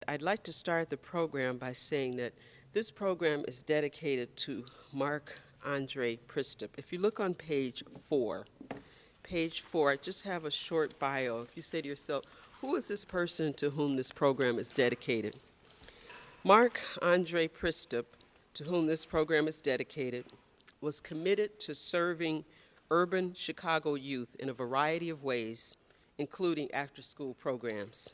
I'd like to start the program by saying that this program is dedicated to Mark Andre Pristop. If you look on page 4, I just have a short bio. If you say to yourself, who is this person to whom this program is dedicated? Mark Andre Pristop, to whom this program is dedicated, was committed to serving urban Chicago youth in a variety of ways, including after-school programs.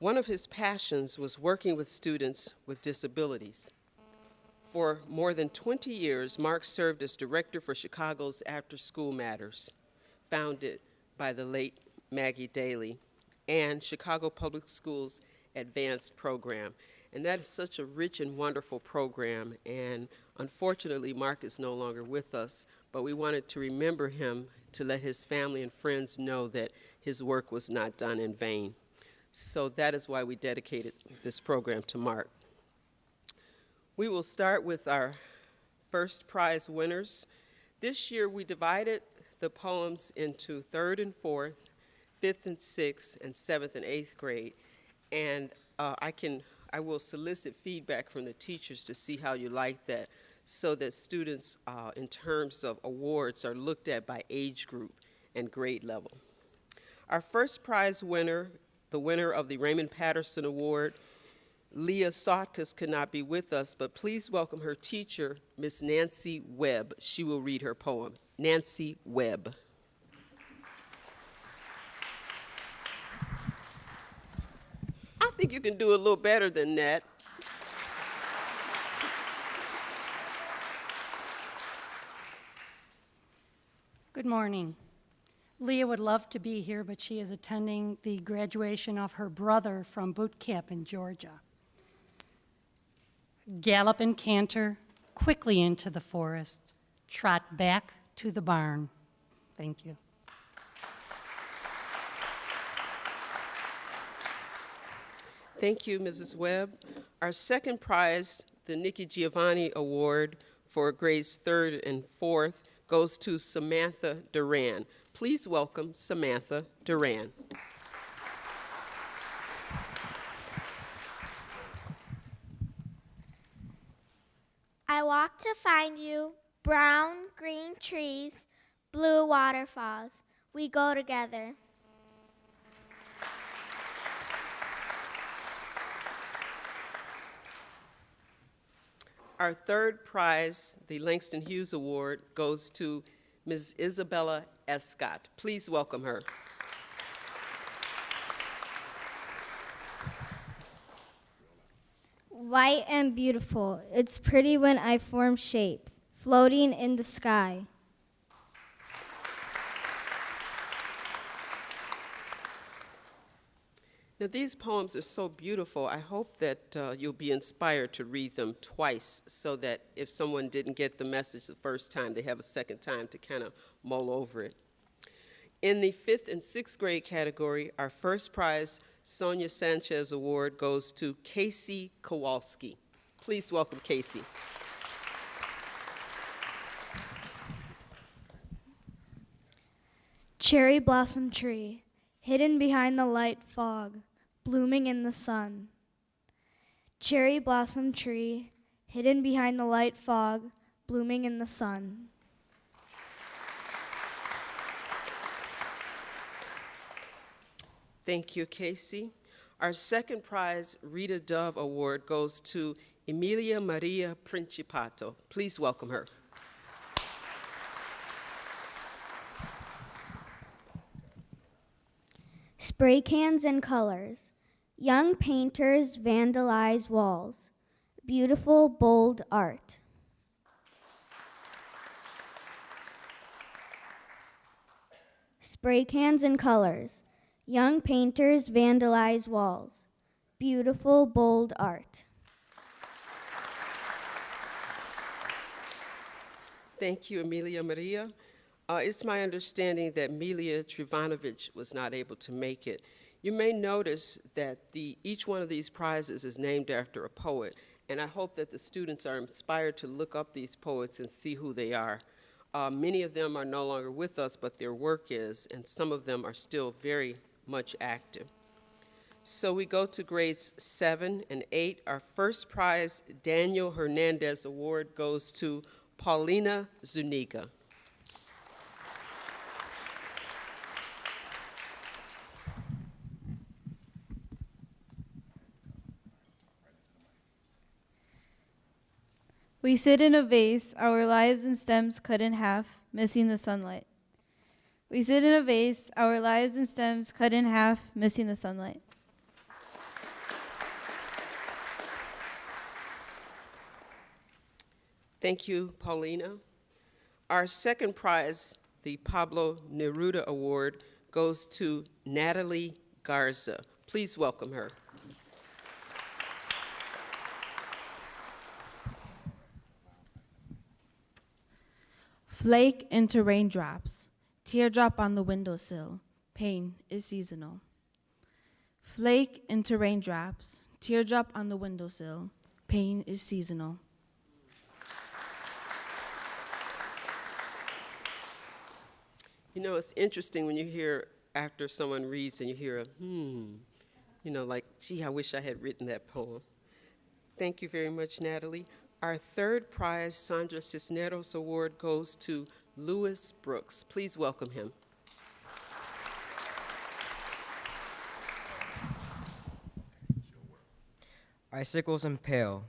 One of his passions was working with students with disabilities. For more than 20 years, Mark served as director for Chicago's After School Matters, founded by the late Maggie Daley, and Chicago Public Schools Advanced Program. And that is such a rich and wonderful program, and unfortunately, Mark is no longer with us, but we wanted to remember him to let his family and friends know that his work was not done in vain. So that is why we dedicated this program to Mark. We will start with our first prize winners. This year we divided the poems into third and fourth, fifth and sixth, and seventh and eighth grade. And I will solicit feedback from the teachers to see how you like that, so that students, in terms of awards, are looked at by age group and grade level. Our first prize winner, the winner of the Raymond Patterson Award, Leah Sotkus, could not be with us, but please welcome her teacher, Miss Nancy Webb. She will read her poem. Nancy Webb. I think you can do a little better than that. Good morning. Leah would love to be here, but she is attending the graduation of her brother from boot camp in Georgia. Gallop and canter quickly into the forest, trot back to the barn. Thank you. Thank you, Mrs. Webb. Our second prize, the Nikki Giovanni Award for grades third and fourth, goes to Samantha Duran. Please welcome Samantha Duran. I walk to find you, brown, green trees, blue waterfalls. We go together. Our third prize, the Langston Hughes Award, goes to Ms. Isabella Escott. Please welcome her. White and beautiful, it's pretty when I form shapes, floating in the sky. Now, these poems are so beautiful. I hope that you'll be inspired to read them twice, so that if someone didn't get the message the first time, they have a second time to kind of mull over it. In the fifth and sixth grade category, our first prize, Sonia Sanchez Award, goes to Casey Kowalski. Please welcome Casey. Cherry blossom tree, hidden behind the light fog, blooming in the sun. Cherry blossom tree, hidden behind the light fog, blooming in the sun. Thank you, Casey. Our second prize, Rita Dove Award, goes to Emilia Maria Principato. Please welcome her. Spray cans and colors. Young painters vandalize walls. Beautiful, bold art. Spray cans and colors. Young painters vandalize walls. Beautiful, bold art. Thank you, Emilia Maria. It's my understanding that Milia Trivanovich was not able to make it. You may notice that each one of these prizes is named after a poet, and I hope that the students are inspired to look up these poets and see who they are. Many of them are no longer with us, but their work is, and some of them are still very much active. So we go to grades 7 and 8. Our first prize, Daniel Hernandez Award, goes to Paulina Zuniga. We sit in a vase, our lives and stems cut in half, missing the sunlight. We sit in a vase, our lives and stems cut in half, missing the sunlight. Thank you, Paulina. Our second prize, the Pablo Neruda Award, goes to Natalie Garza. Please welcome her. Flake into raindrops, teardrop on the windowsill, pain is seasonal. Flake into raindrops, teardrop on the windowsill, pain is seasonal. You know, it's interesting when you hear after someone reads and you hear a you know, like, gee, I wish I had written that poem. Thank you very much, Natalie. Our third prize, Sandra Cisneros Award, goes to Louis Brooks. Please welcome him. Icicles impale,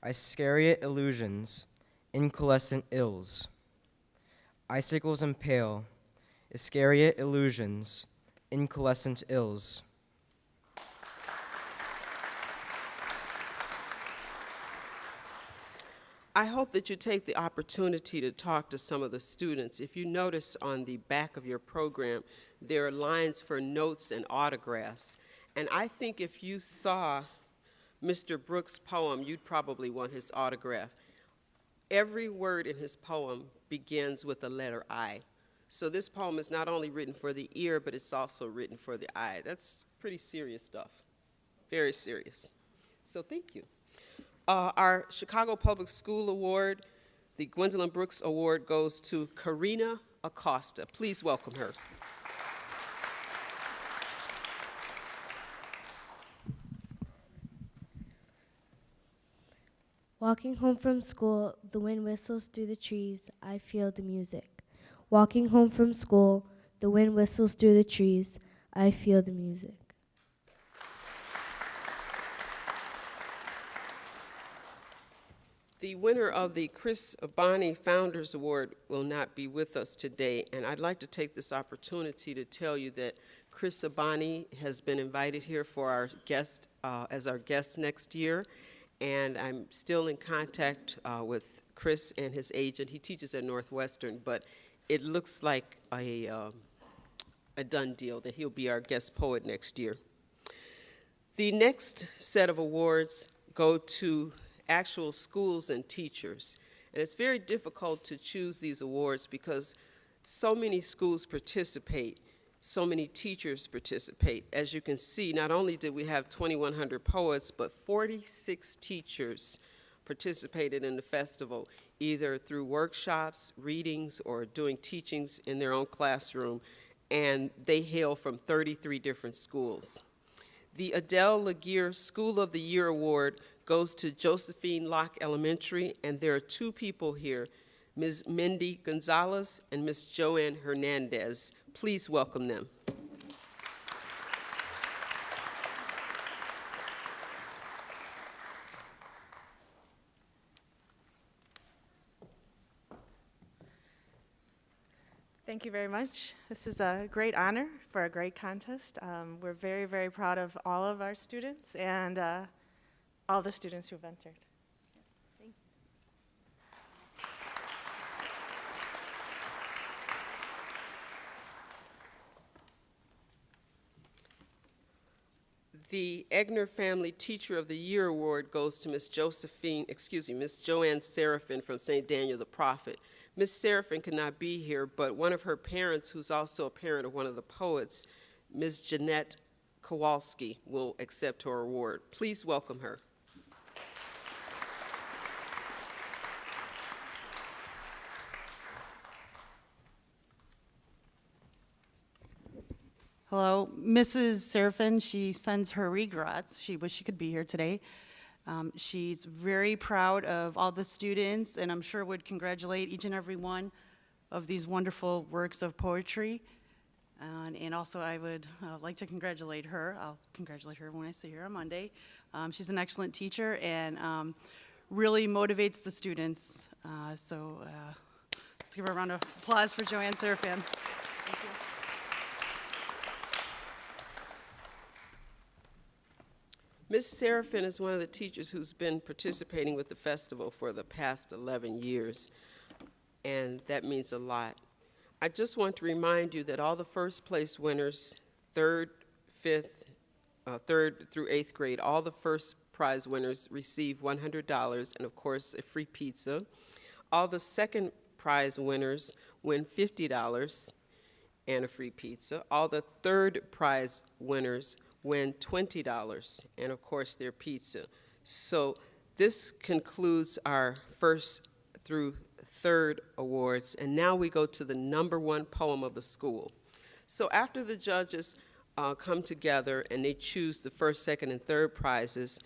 Iscariot illusions, incalescent ills. Icicles impale, Iscariot illusions, incalescent ills. I hope that you take the opportunity to talk to some of the students. If you notice on the back of your program, there are lines for notes and autographs. And I think if you saw Mr. Brooks' poem, you'd probably want his autograph. Every word in his poem begins with the letter I. So this poem is not only written for the ear, but it's also written for the eye. That's pretty serious stuff, very serious. So thank you. Our Chicago Public School Award, the Gwendolyn Brooks Award, goes to Karina Acosta. Please welcome her. Walking home from school, the wind whistles through the trees, I feel the music. Walking home from school, the wind whistles through the trees, I feel the music. The winner of the Chris Abani Founders Award will not be with us today, and I'd like to take this opportunity to tell you that Chris Abani has been invited here for our guest, as our guest next year, and I'm still in contact with Chris and his agent. He teaches at Northwestern, but it looks like a done deal that he'll be our guest poet next year. The next set of awards go to actual schools and teachers. And it's very difficult to choose these awards because so many schools participate, so many teachers participate. As you can see, not only did we have 2,100 poets, but 46 teachers participated in the festival, either through workshops, readings, or doing teachings in their own classroom, and they hail from 33 different schools. The Adele Laguerre School of the Year Award goes to Josephine Locke Elementary, and there are two people here, Ms. Mindy Gonzalez and Ms. Joanne Hernandez. Please welcome them. Thank you very much. This is a great honor for a great contest. We're very, very proud of all of our students and all the students who've entered. Thank you. The Egner Family Teacher of the Year Award goes to Ms. Ms. Joanne Seraphin from St. Daniel the Prophet. Ms. Seraphin could not be here, but one of her parents, who's also a parent of one of the poets, Ms. Jeanette Kowalski, will accept her award. Please welcome her. Hello, Mrs. Serafin, she sends her regrets. She wish she could be here today. She's very proud of all the students, and I'm sure would congratulate each and every one of these wonderful works of poetry. And also I would like to congratulate her. I'll congratulate her when I see her on Monday. She's an excellent teacher and really motivates the students. So let's give her a round of applause for Joanne Serafin. Thank you. Ms. Serafin is one of the teachers who's been participating with the festival for the past 11 years, and that means a lot. I just want to remind you that all the first place winners, third through eighth grade, all the first prize winners receive $100 and, of course, a free pizza. All the second prize winners win $50 and a free pizza. All the third prize winners win $20 and, of course, their pizza. So this concludes our first through third awards, and now we go to the #1 poem of the school. So after the judges come together and they choose the first, second, and third prizes,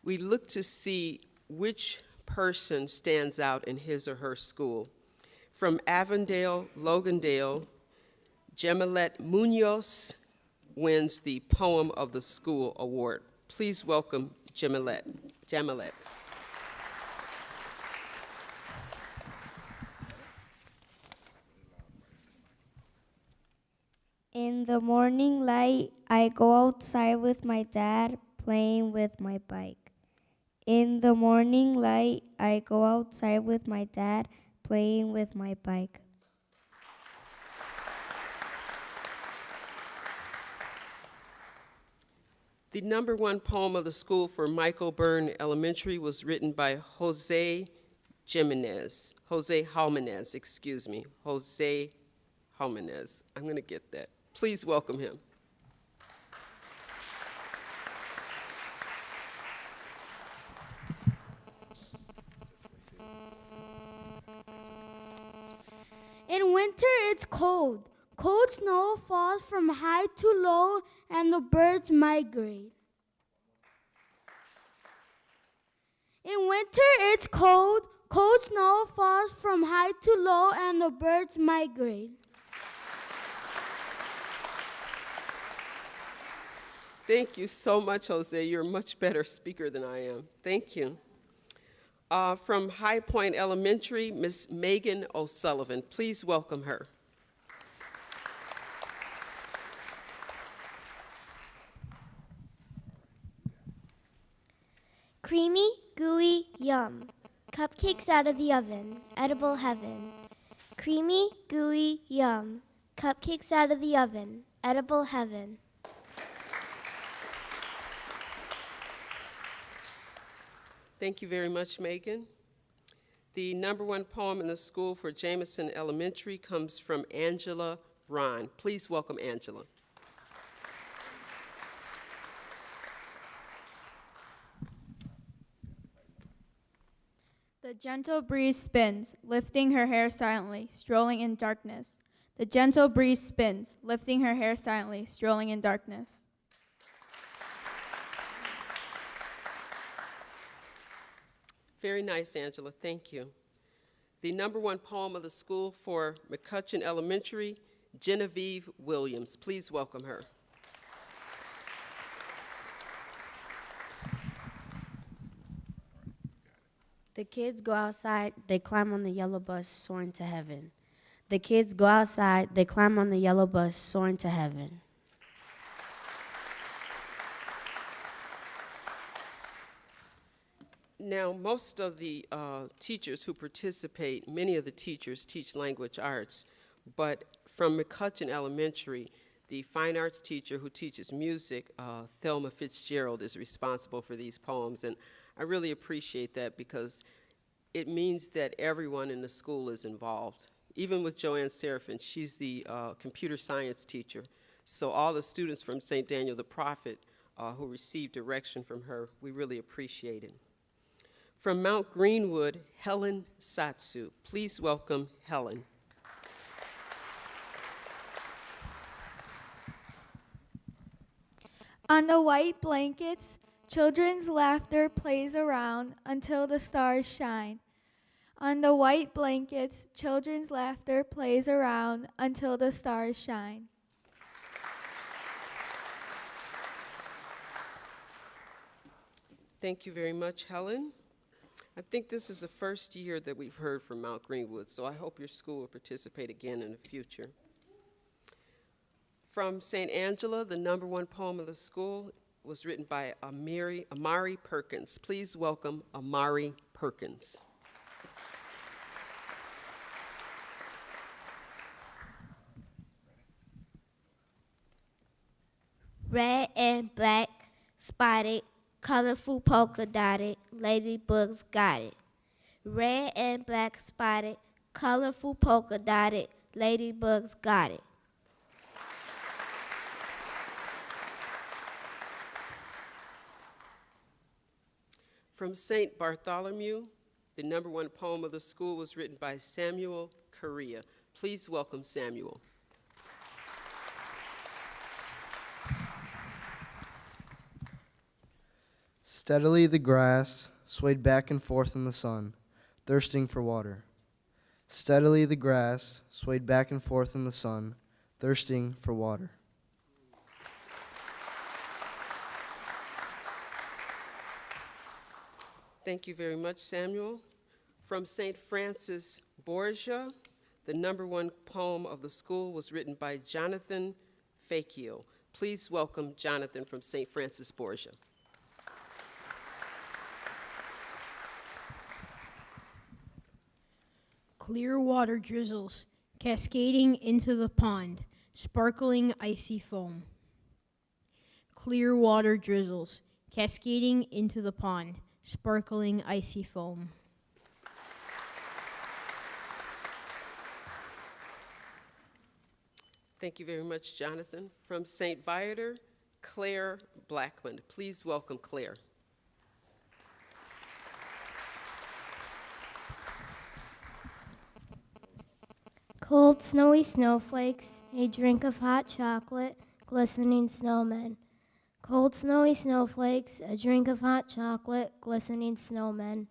we look to see which person stands out in his or her school. From Avondale, Logandale, Jemilet Munoz wins the Poem of the School Award. Please welcome Jemilet. In the morning light, I go outside with my dad, playing with my bike. In the morning light, I go outside with my dad, playing with my bike. The #1 poem of the school for Michael Byrne Elementary was written by Jose Jimenez. Jose Jimenez. I'm going to get that. Please welcome him. In winter it's cold. Cold snow falls from high to low and the birds migrate. In winter it's cold. Cold snow falls from high to low and the birds migrate. Thank you so much, Jose. You're a much better speaker than I am. Thank you. From High Point Elementary, Miss Megan O'Sullivan. Please welcome her. Creamy, gooey, yum. Cupcakes out of the oven, edible heaven. Creamy, gooey, yum. Cupcakes out of the oven, edible heaven. Thank you very much, Megan. The #1 poem in the school for Jameson Elementary comes from Angela Ron. Please welcome Angela. The gentle breeze spins, lifting her hair silently, strolling in darkness. The gentle breeze spins, lifting her hair silently, strolling in darkness. Very nice, Angela. Thank you. The #1 poem of the school for McCutcheon Elementary, Genevieve Williams. Please welcome her. The kids go outside, they climb on the yellow bus, soaring to heaven. The kids go outside, they climb on the yellow bus, soaring to heaven. Now, most of the teachers who participate, many of the teachers teach language arts, but from McCutcheon Elementary, the fine arts teacher who teaches music, Thelma Fitzgerald, is responsible for these poems, and I really appreciate that because it means that everyone in the school is involved. Even with Joanne Serafin, she's the computer science teacher, so all the students from St. Daniel the Prophet who receive direction from her, we really appreciate it. From Mount Greenwood, Helen Satsu. Please welcome Helen. On the white blankets, children's laughter plays around until the stars shine. On the white blankets, children's laughter plays around until the stars shine. Thank you very much, Helen. I think this is the first year that we've heard from Mount Greenwood, so I hope your school will participate again in the future. From St. Angela, the #1 poem of the school was written by Amari Perkins. Please welcome Amari Perkins. Red and black, spotted, colorful polka dotted, ladybugs got it. Red and black spotted, colorful polka dotted, ladybugs got it. From St. Bartholomew, the #1 poem of the school was written by Samuel Correa. Please welcome Samuel. Steadily the grass swayed back and forth in the sun, thirsting for water. Steadily the grass swayed back and forth in the sun, thirsting for water. Thank you very much, Samuel. From St. Francis Borgia, the #1 poem of the school was written by Jonathan Fakio. Please welcome Jonathan from St. Francis Borgia. Clear water drizzles, cascading into the pond, sparkling icy foam. Clear water drizzles, cascading into the pond, sparkling icy foam. Thank you very much, Jonathan. From St. Viator, Claire Blackman. Please welcome Claire. Cold, snowy snowflakes, a drink of hot chocolate, glistening snowmen. Cold, snowy snowflakes, a drink of hot chocolate, glistening snowmen.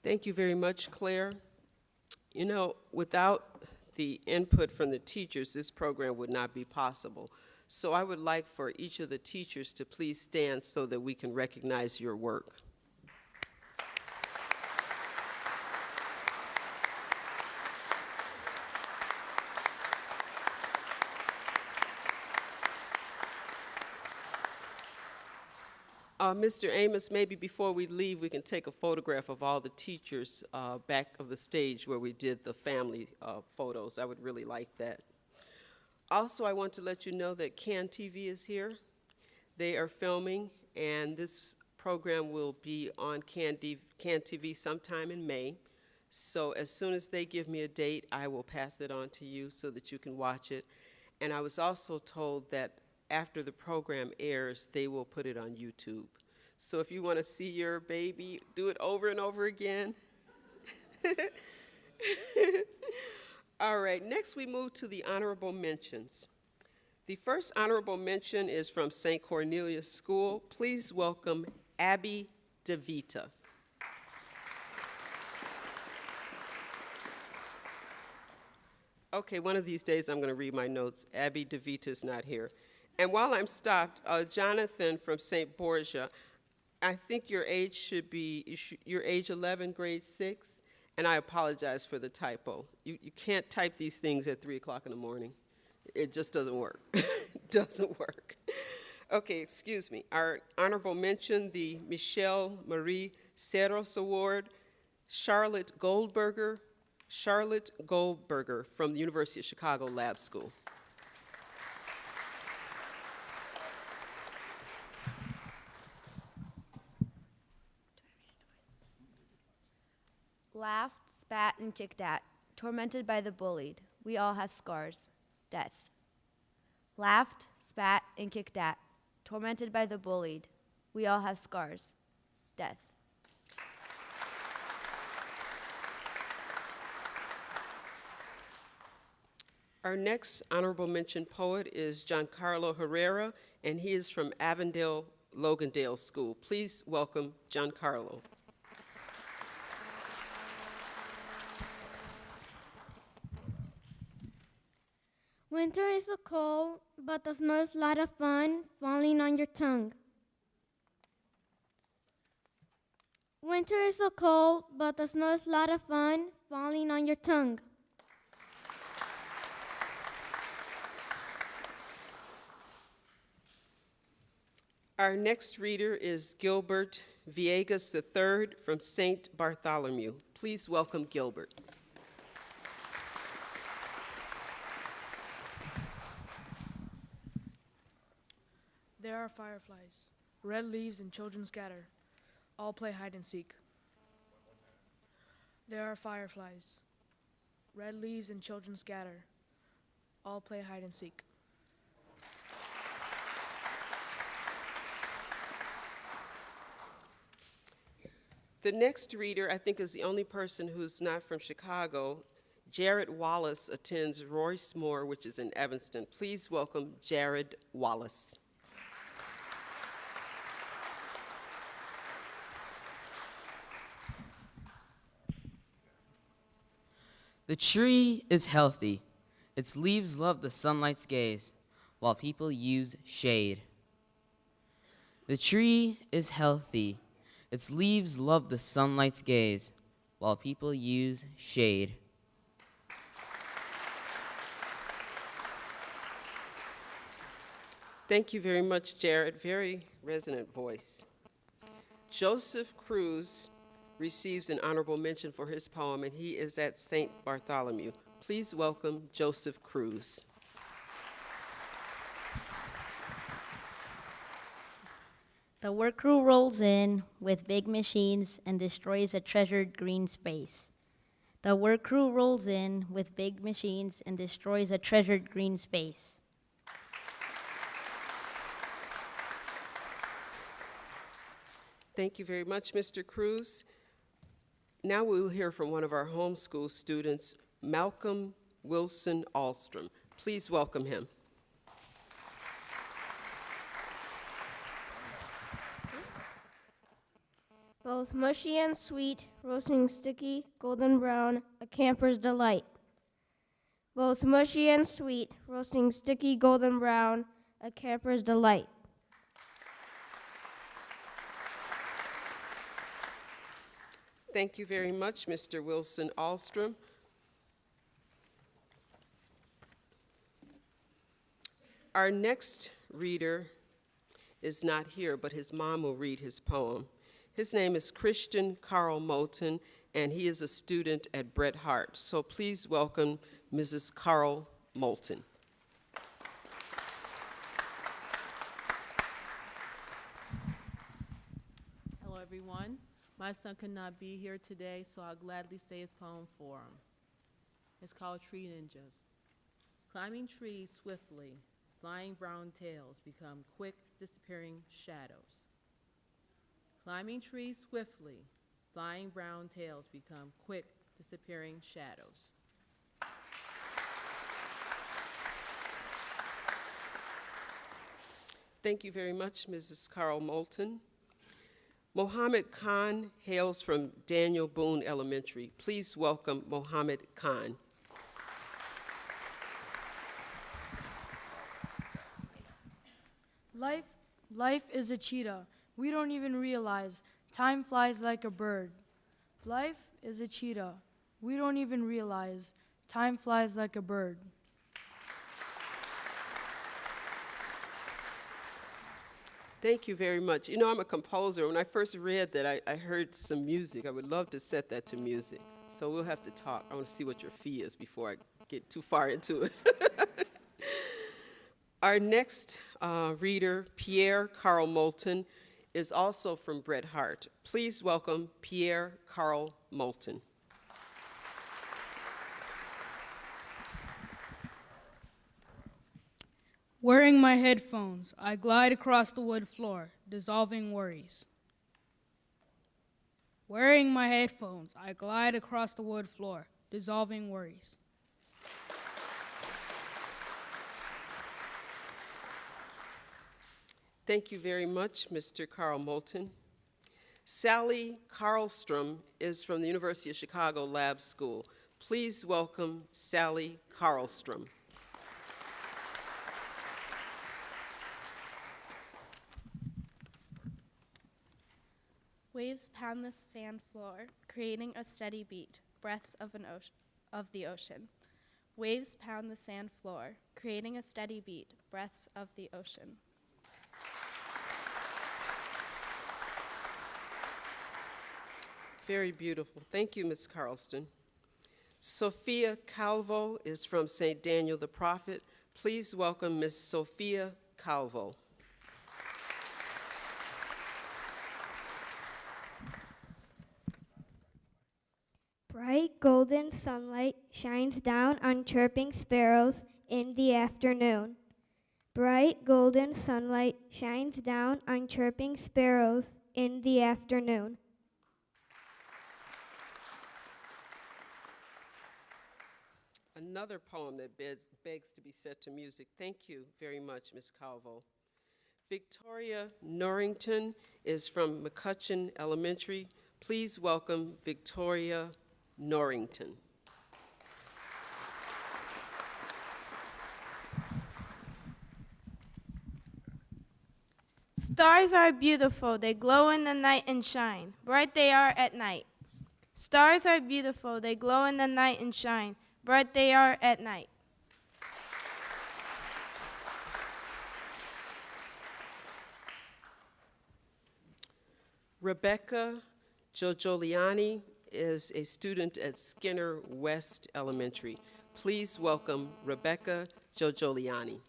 Thank you very much, Claire. You know, without the input from the teachers, this program would not be possible. So I would like for each of the teachers to please stand so that we can recognize your work. Mr. Amos, maybe before we leave, we can take a photograph of all the teachers back of the stage where we did the family photos. I would really like that. Also, I want to let you know that CAN TV is here. They are filming, and this program will be on CAN TV sometime in May. So as soon as they give me a date, I will pass it on to you so that you can watch it. And I was also told that after the program airs, they will put it on YouTube. So if you want to see your baby, do it over and over again. All right, next we move to the honorable mentions. The first honorable mention is from St. Cornelius School. Please welcome Abby DeVita. Okay, one of these days I'm going to read my notes. Abby DeVita is not here. And while I'm stopped, Jonathan from St. Borgia, I think your age should be, you're age 11, grade 6, and I apologize for the typo. You can't type these things at 3 o'clock in the morning. It just doesn't work. It doesn't work. Okay, excuse me. Our honorable mention, the Michelle Marie Serros Award, Charlotte Goldberger from the University of Chicago Lab School. Laughed, spat, and kicked at, tormented by the bullied. We all have scars. Death. Laughed, spat, and kicked at, tormented by the bullied. We all have scars. Death. Our next honorable mention poet is Giancarlo Herrera, and he is from Avondale Logandale School. Please welcome Giancarlo. Winter is so cold, but the snow is a lot of fun falling on your tongue. Winter is so cold, but the snow is a lot of fun falling on your tongue. Our next reader is Gilbert Villegas III from St. Bartholomew. Please welcome Gilbert. There are fireflies, red leaves and children scatter, all play hide and seek. There are fireflies, red leaves and children scatter, all play hide and seek. The next reader, I think, is the only person who's not from Chicago. Jared Wallace attends Royce Moore, which is in Evanston. Please welcome Jared Wallace. The tree is healthy. Its leaves love the sunlight's gaze, while people use shade. The tree is healthy. Its leaves love the sunlight's gaze, while people use shade. Thank you very much, Jared. Very resonant voice. Joseph Cruz receives an honorable mention for his poem, and he is at St. Bartholomew. Please welcome Joseph Cruz. The work crew rolls in with big machines and destroys a treasured green space. The work crew rolls in with big machines and destroys a treasured green space. Thank you very much, Mr. Cruz. Now we will hear from one of our homeschool students, Malcolm Wilson Alstrom. Please welcome him. Both mushy and sweet, roasting sticky, golden brown, a camper's delight. Both mushy and sweet, roasting sticky, golden brown, a camper's delight. Thank you very much, Mr. Wilson Alstrom. Our next reader is not here, but his mom will read his poem. His name is Christian Carl Moulton, and he is a student at Bret Harte. So please welcome Mrs. Carl Moulton. Hello, everyone. My son could not be here today, so I'll gladly say his poem for him. It's called Tree Ninjas. Climbing trees swiftly, flying brown tails become quick, disappearing shadows. Climbing trees swiftly, flying brown tails become quick, disappearing shadows. Thank you very much, Mrs. Carl Moulton. Mohammed Khan hails from Daniel Boone Elementary. Please welcome Mohammed Khan. Life is a cheetah. We don't even realize time flies like a bird. Life is a cheetah. We don't even realize time flies like a bird. Thank you very much. You know, I'm a composer. When I first read that, I heard some music. I would love to set that to music. So we'll have to talk. I want to see what your fee is before I get too far into it. Our next reader, Pierre Carl Moulton, is also from Bret Harte. Please welcome Pierre Carl Moulton. Wearing my headphones, I glide across the wood floor, dissolving worries. Wearing my headphones, I glide across the wood floor, dissolving worries. Thank you very much, Mr. Carl Moulton. Sally Carlstrom is from the University of Chicago Lab School. Please welcome Sally Carlstrom. Waves pound the sand floor, creating a steady beat, breaths of the ocean. Waves pound the sand floor, creating a steady beat, breaths of the ocean. Very beautiful. Thank you, Ms. Carlston. Sophia Calvo is from St. Daniel the Prophet. Please welcome Ms. Sophia Calvo. Bright golden sunlight shines down on chirping sparrows in the afternoon. Bright golden sunlight shines down on chirping sparrows in the afternoon. Another poem that begs to be set to music. Thank you very much, Ms. Calvo. Victoria Norrington is from McCutcheon Elementary. Please welcome Victoria Norrington. Stars are beautiful, they glow in the night and shine. Bright they are at night. Stars are beautiful, they glow in the night and shine. Bright they are at night. Rebecca Giorgioliani is a student at Skinner West Elementary. Please welcome Rebecca Giorgioliani.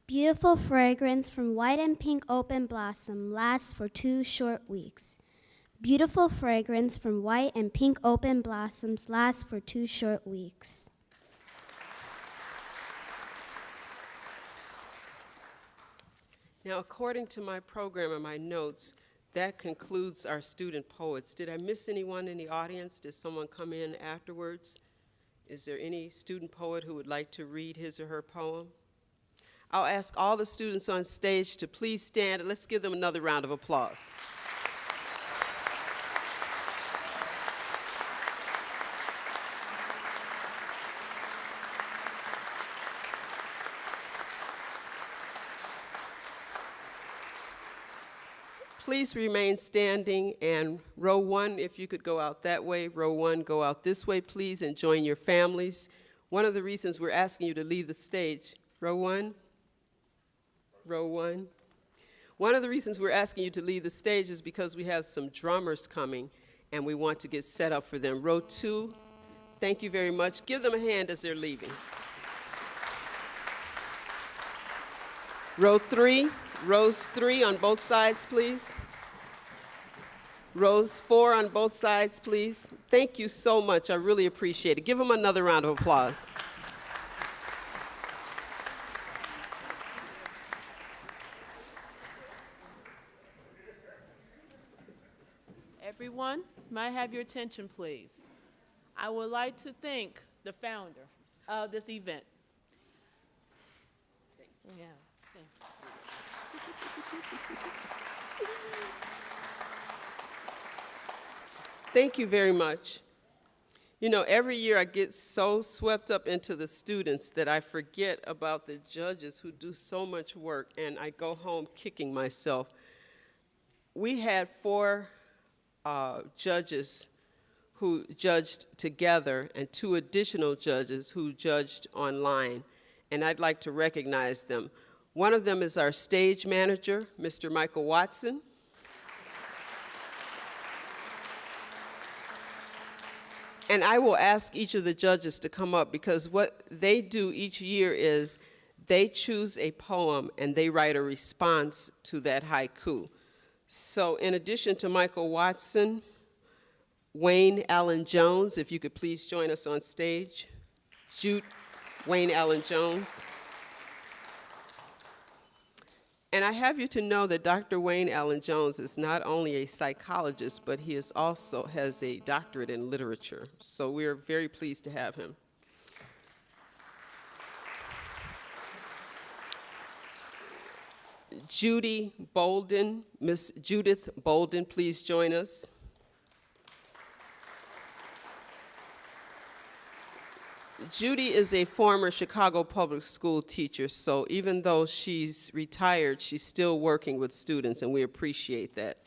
Beautiful fragrance from white and pink open blossom lasts for 2 short weeks. Beautiful fragrance from white and pink open blossoms lasts for 2 short weeks. Now, according to my program and my notes, that concludes our student poets. Did I miss anyone in the audience? Did someone come in afterwards? Is there any student poet who would like to read his or her poem? I'll ask all the students on stage to please stand, and let's give them another round of applause. Please remain standing, and row 1, if you could go out that way, row 1, go out this way, please, and join your families. One of the reasons we're asking you to leave the stage, row 1, row 1. One of the reasons we're asking you to leave the stage is because we have some drummers coming, and we want to get set up for them. Row 2, thank you very much. Give them a hand as they're leaving. Row 3, rows 3 on both sides, please. Rows 4 on both sides, please. Thank you so much. I really appreciate it. Give them another round of applause. Everyone, may I have your attention, please? I would like to thank the founder of this event. Yeah, thank you. Thank you very much. You know, every year I get so swept up into the students that I forget about the judges who do so much work, and I go home kicking myself. We had 4 judges who judged together and 2 additional judges who judged online, and I'd like to recognize them. One of them is our stage manager, Mr. Michael Watson. And I will ask each of the judges to come up, because what they do each year is they choose a poem and they write a response to that haiku. So in addition to Michael Watson, Wayne Allen Jones, if you could please join us on stage. Jude Wayne Allen Jones. And I have you to know that Dr. Wayne Allen Jones is not only a psychologist, but he is also has a doctorate in literature. So we're very pleased to have him. Judy Bolden. Miss Judith Bolden, please join us. Judy is a former Chicago public school teacher, so even though she's retired, she's still working with students, and we appreciate that.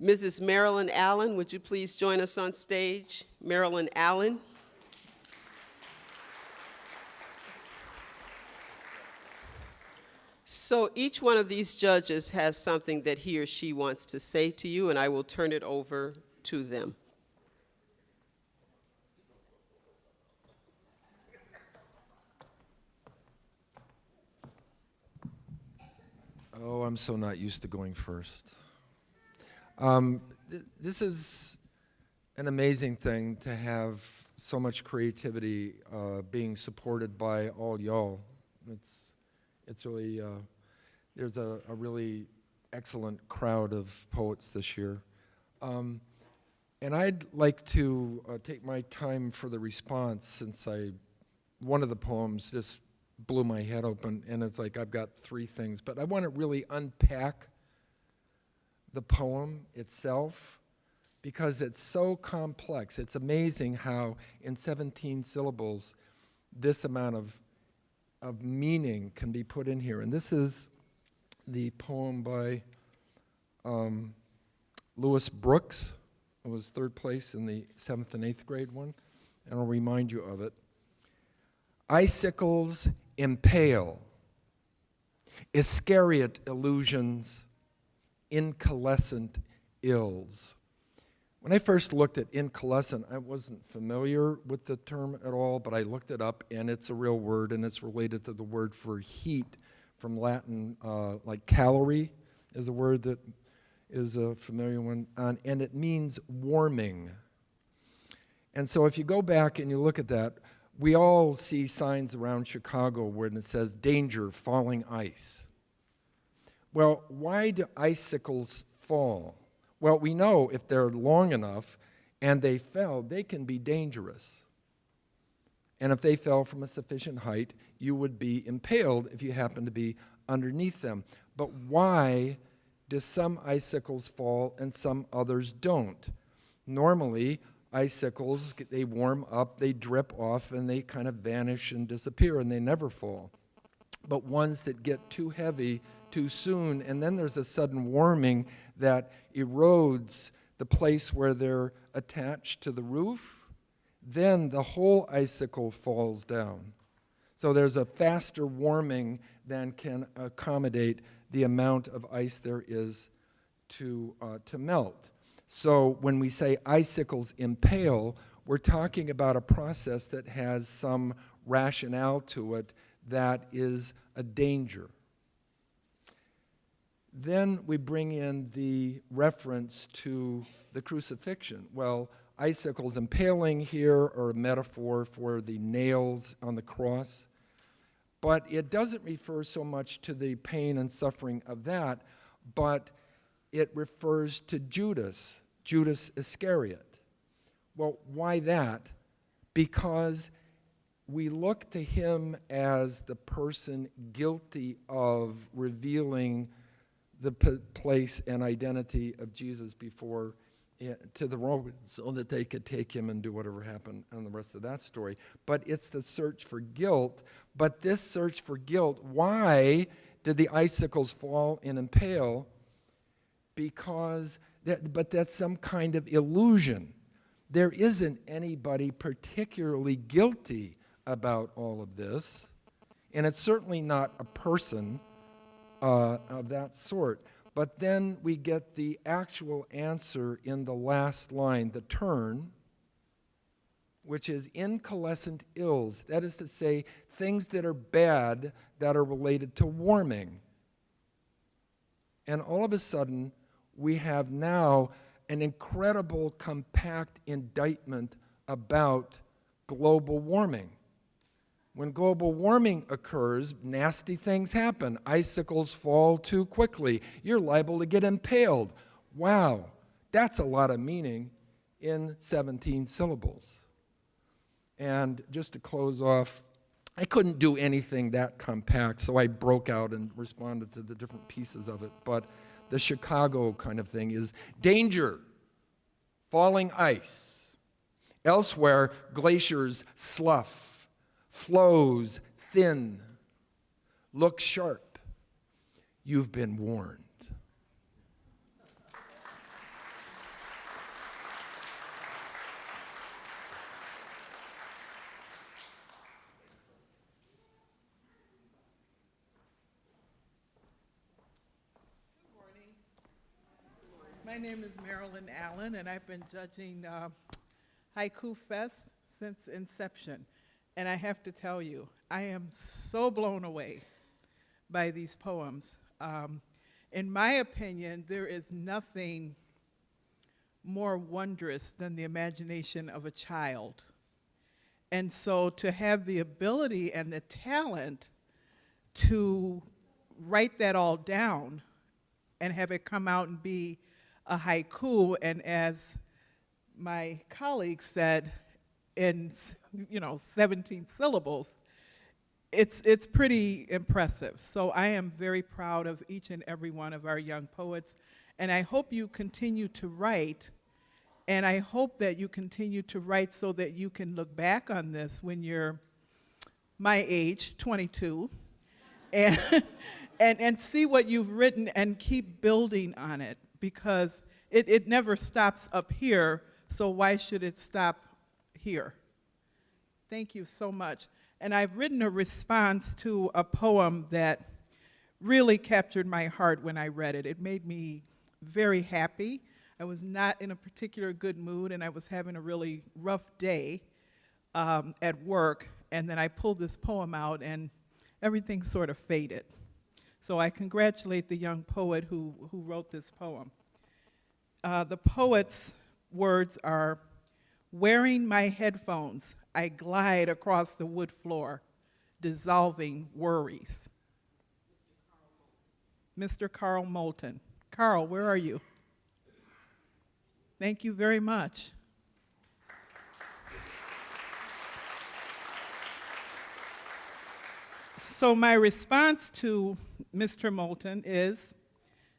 Mrs. Marilyn Allen, would you please join us on stage? Marilyn Allen. So each one of these judges has something that he or she wants to say to you, and I will turn it over to them. Oh, I'm so not used to going first. This is an amazing thing to have so much creativity being supported by all y'all. It's really, there's a really excellent crowd of poets this year. And I'd like to take my time for the response, since one of the poems just blew my head open, and it's like I've got three things, but I want to really unpack the poem itself because it's so complex. It's amazing how in 17 syllables this amount of meaning can be put in here. And this is the poem by Lewis Brooks. It was third place in the 7th and 8th grade one, and I'll remind you of it. Icicles impale, Iscariot illusions, incalescent ills. When I first looked at incalescent, I wasn't familiar with the term at all, but I looked it up, and it's a real word, and it's related to the word for heat from Latin, like calorie is a word that is a familiar one, and it means warming. And so if you go back and you look at that, we all see signs around Chicago where it says, danger, falling ice. Well, why do icicles fall? Well, we know if they're long enough and they fell, they can be dangerous. And if they fell from a sufficient height, you would be impaled if you happen to be underneath them. But why do some icicles fall and some others don't? Normally, icicles, they warm up, they drip off, and they kind of vanish and disappear, and they never fall. But ones that get too heavy too soon, and then there's a sudden warming that erodes the place where they're attached to the roof, then the whole icicle falls down. So there's a faster warming than can accommodate the amount of ice there is to melt. So when we say icicles impale, we're talking about a process that has some rationale to it that is a danger. Then we bring in the reference to the crucifixion. Well, icicles impaling here are a metaphor for the nails on the cross, but it doesn't refer so much to the pain and suffering of that, but it refers to Judas Iscariot. Well, why that? Because we look to him as the person guilty of revealing the place and identity of Jesus before to the Romans so that they could take him and do whatever happened on the rest of that story. But it's the search for guilt. But this search for guilt, why did the icicles fall and impale? Because, but that's some kind of illusion. There isn't anybody particularly guilty about all of this, and it's certainly not a person of that sort. But then we get the actual answer in the last line, the turn, which is incalescent ills. That is to say, things that are bad that are related to warming. And all of a sudden, we have now an incredible compact indictment about global warming. When global warming occurs, nasty things happen. Icicles fall too quickly. You're liable to get impaled. Wow, that's a lot of meaning in 17 syllables. And just to close off, I couldn't do anything that compact, so I broke out and responded to the different pieces of it. But the Chicago kind of thing is danger, falling ice. Elsewhere, glaciers slough, flows thin, look sharp. You've been warned. My name is Marilyn Allen, and I've been judging Haiku Fest since inception. And I have to tell you, I am so blown away by these poems. In my opinion, there is nothing more wondrous than the imagination of a child. And so to have the ability and the talent to write that all down and have it come out and be a haiku, and as my colleague said, in 17 syllables, it's pretty impressive. So I am very proud of each and every one of our young poets, and I hope you continue to write, and I hope that you continue to write so that you can look back on this when you're my age, 22, and see what you've written and keep building on it, because it never stops up here, so why should it stop here? Thank you so much. And I've written a response to a poem that really captured my heart when I read it. It made me very happy. I was not in a particular good mood, and I was having a really rough day at work, and then I pulled this poem out, and everything sort of faded. So I congratulate the young poet who wrote this poem. The poet's words are, "Wearing my headphones, I glide across the wood floor, dissolving worries." Mr. Carl Moulton. Carl, where are you? Thank you very much. So my response to Mr. Moulton is,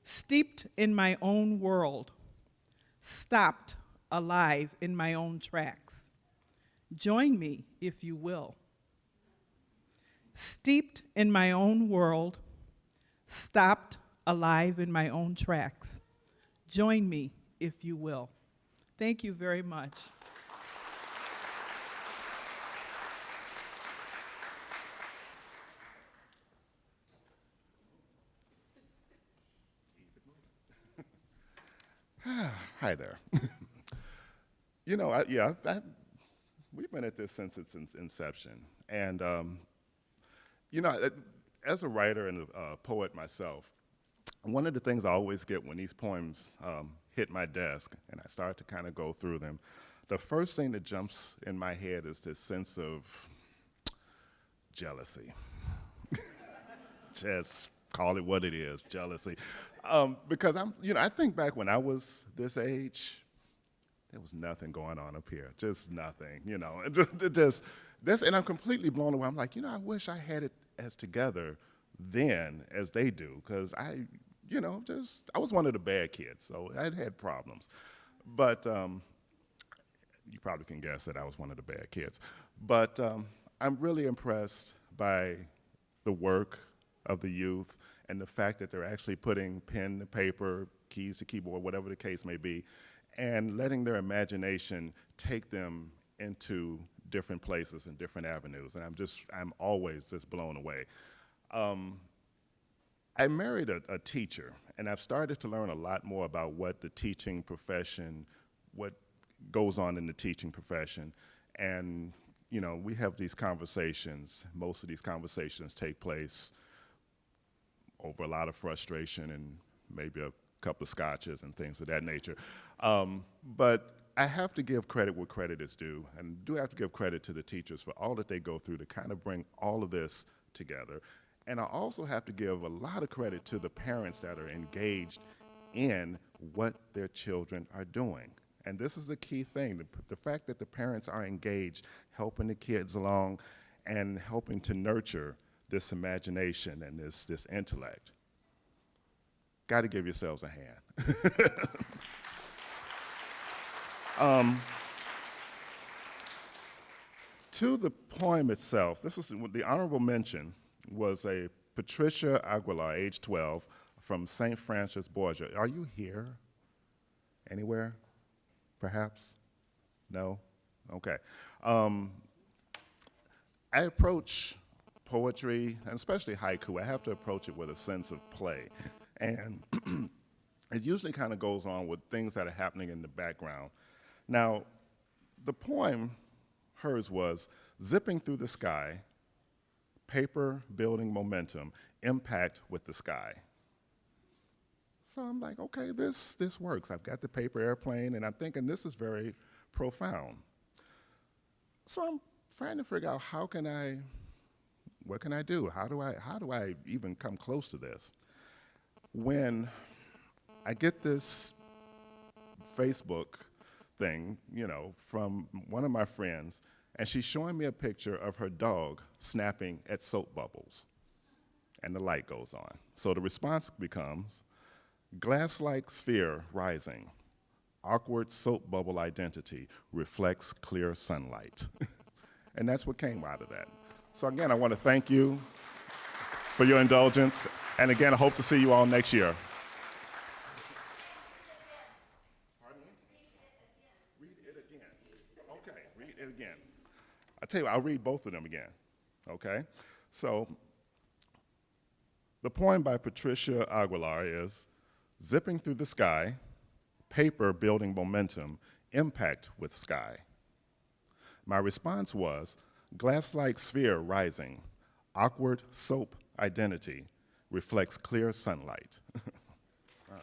steeped in my own world, stopped alive in my own tracks. Join me, if you will. Steeped in my own world, stopped alive in my own tracks. Join me, if you will. Thank you very much. Hi there. We've been at this since its inception. And, as a writer and a poet myself, one of the things I always get when these poems hit my desk and I start to kind of go through them, the first thing that jumps in my head is this sense of jealousy. Just call it what it is, jealousy. Because I think back when I was this age, there was nothing going on up here, just nothing, and I'm completely blown away. I'm like, I wish I had it as together then as they do, because I was one of the bad kids, so I had problems. But you probably can guess that I was one of the bad kids. But I'm really impressed by the work of the youth and the fact that they're actually putting pen to paper, keys to keyboard, whatever the case may be, and letting their imagination take them into different places and different avenues. And I'm always just blown away. I married a teacher, and I've started to learn a lot more about what the teaching profession, what goes on in the teaching profession. And, we have these conversations. Most of these conversations take place over a lot of frustration and maybe a couple of scotches and things of that nature. But I have to give credit where credit is due, and do have to give credit to the teachers for all that they go through to kind of bring all of this together. And I also have to give a lot of credit to the parents that are engaged in what their children are doing. And this is the key thing, the fact that the parents are engaged, helping the kids along, and helping to nurture this imagination and this intellect. Got to give yourselves a hand. To the poem itself, this was the honorable mention was a Patricia Aguilar, age 12, from St. Francis Borgia. Are you here? Anywhere? Perhaps? No? Okay. I approach poetry, and especially haiku, I have to approach it with a sense of play. And it usually kind of goes on with things that are happening in the background. Now, the poem, hers was, zipping through the sky, paper building momentum, impact with the sky. So I'm like, okay, this works. I've got the paper airplane, and I'm thinking this is very profound. So I'm trying to figure out what can I do? How do I even come close to this? When I get this Facebook thing, from one of my friends, and she's showing me a picture of her dog snapping at soap bubbles, and the light goes on. So the response becomes, glass-like sphere rising, awkward soap bubble identity, reflects clear sunlight. And that's what came out of that. So again, I want to thank you for your indulgence, and again, I hope to see you all next year. Pardon me? Read it again. Okay, read it again. I'll tell you what, I'll read both of them again, okay? So, the poem by Patricia Aguilar is, zipping through the sky, paper building momentum, impact with sky. My response was, glass-like sphere rising, awkward soap identity, reflects clear sunlight. All right.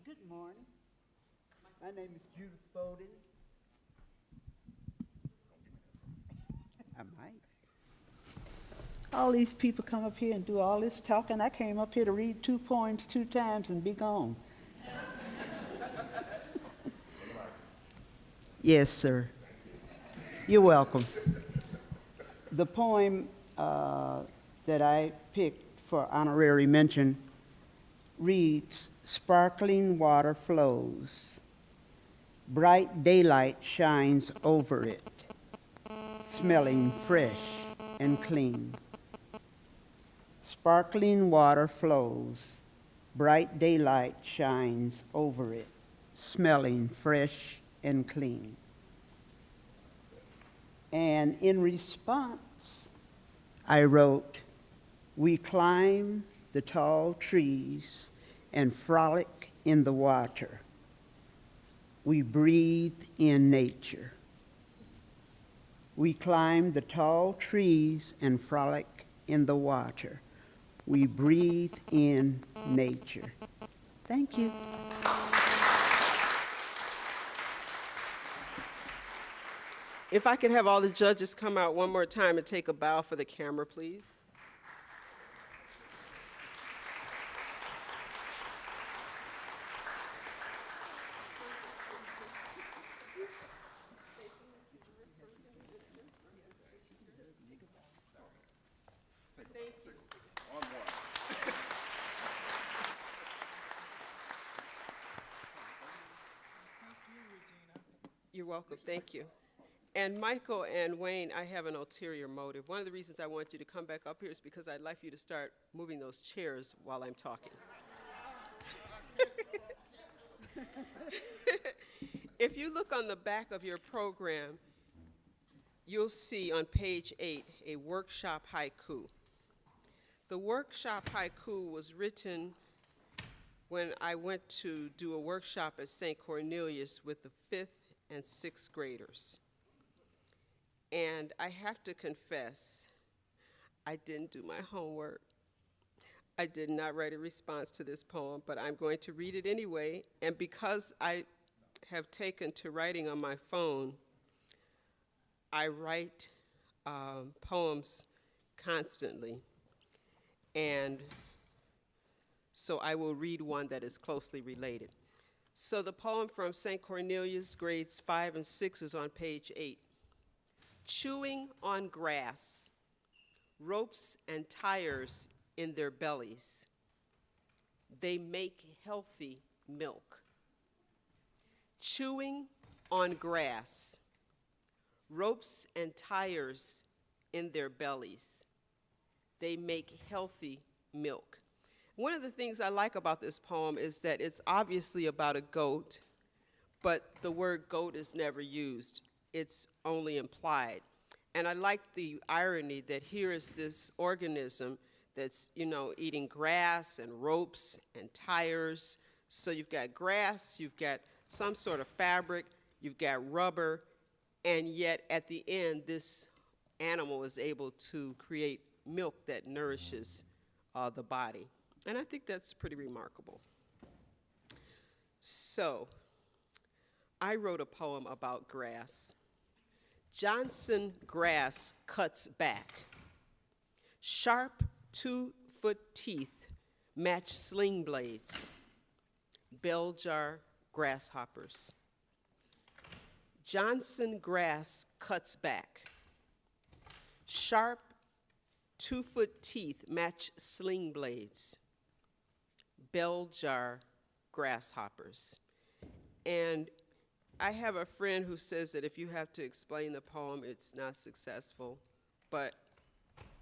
Good morning. My name is Judith Bowden. I might. All these people come up here and do all this talking. I came up here to read 2 poems 2 times and be gone. Yes, sir. You're welcome. The poem that I picked for honorary mention reads, sparkling water flows, bright daylight shines over it, smelling fresh and clean. Sparkling water flows, bright daylight shines over it, smelling fresh and clean. And in response, I wrote, we climb the tall trees and frolic in the water. We breathe in nature. We climb the tall trees and frolic in the water. We breathe in nature. Thank you. If I could have all the judges come out one more time and take a bow for the camera, please. You're welcome. Thank you. And Michael and Wayne, I have an ulterior motive. One of the reasons I want you to come back up here is because I'd like you to start moving those chairs while I'm talking. If you look on the back of your program, you'll see on page 8 a workshop haiku. The workshop haiku was written when I went to do a workshop at St. Cornelius with the 5th and 6th graders. And I have to confess, I didn't do my homework. I did not write a response to this poem, but I'm going to read it anyway. And because I have taken to writing on my phone, I write poems constantly. And so I will read one that is closely related. So the poem from St. Cornelius, grades 5 and 6, is on page 8. Chewing on grass, ropes and tires in their bellies. They make healthy milk. Chewing on grass, ropes and tires in their bellies. They make healthy milk. One of the things I like about this poem is that it's obviously about a goat, but the word goat is never used. It's only implied. And I like the irony that here is this organism that's, eating grass and ropes and tires. So you've got grass, you've got some sort of fabric, you've got rubber, and yet at the end, this animal is able to create milk that nourishes the body. And I think that's pretty remarkable. So, I wrote a poem about grass. Johnson grass cuts back. Sharp 2-foot teeth match sling blades. Bell jar grasshoppers. Johnson grass cuts back. Sharp 2-foot teeth match sling blades. Bell jar grasshoppers. And I have a friend who says that if you have to explain the poem, it's not successful, but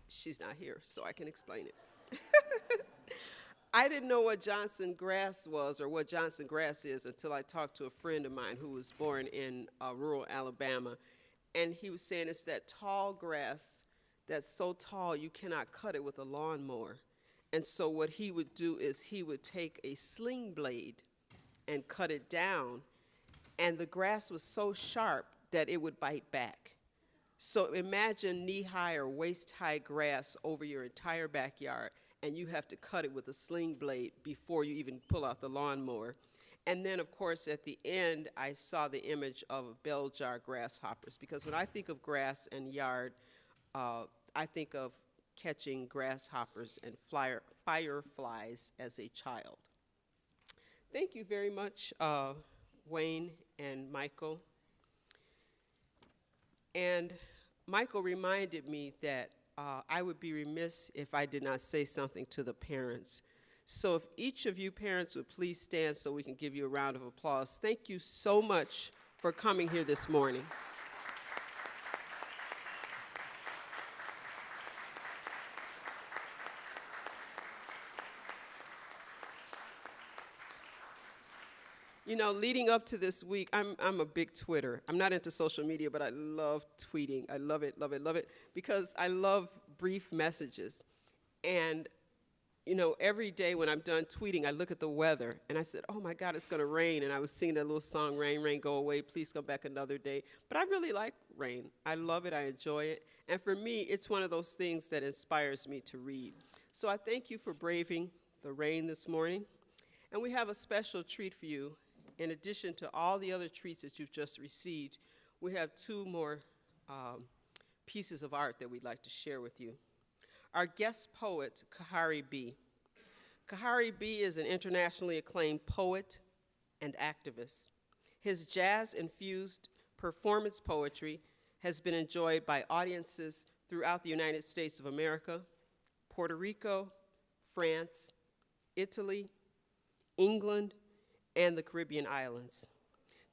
she's not here, so I can explain it. I didn't know what Johnson grass was or what Johnson grass is until I talked to a friend of mine who was born in rural Alabama, and he was saying it's that tall grass that's so tall you cannot cut it with a lawnmower. And so what he would do is he would take a sling blade and cut it down, and the grass was so sharp that it would bite back. So imagine knee-high or waist-high grass over your entire backyard, and you have to cut it with a sling blade before you even pull out the lawnmower. And then, of course, at the end, I saw the image of bell jar grasshoppers, because when I think of grass and yard, I think of catching grasshoppers and fireflies as a child. Thank you very much, Wayne and Michael. And Michael reminded me that I would be remiss if I did not say something to the parents. So if each of you parents would please stand so we can give you a round of applause. Thank you so much for coming here this morning. Leading up to this week, I'm a big Twitter. I'm not into social media, but I love tweeting. I love it, love it, love it, because I love brief messages. And, every day when I'm done tweeting, I look at the weather, and I said, oh, my God, it's going to rain. And I was singing that little song, Rain, Rain, Go Away, Please Come Back Another Day. But I really like rain. I love it. I enjoy it. And for me, it's one of those things that inspires me to read. So I thank you for braving the rain this morning. And we have a special treat for you. In addition to all the other treats that you've just received, we have 2 more pieces of art that we'd like to share with you. Our guest poet, Kahari B. Kahari B is an internationally acclaimed poet and activist. His jazz-infused performance poetry has been enjoyed by audiences throughout the United States of America, Puerto Rico, France, Italy, England, and the Caribbean islands.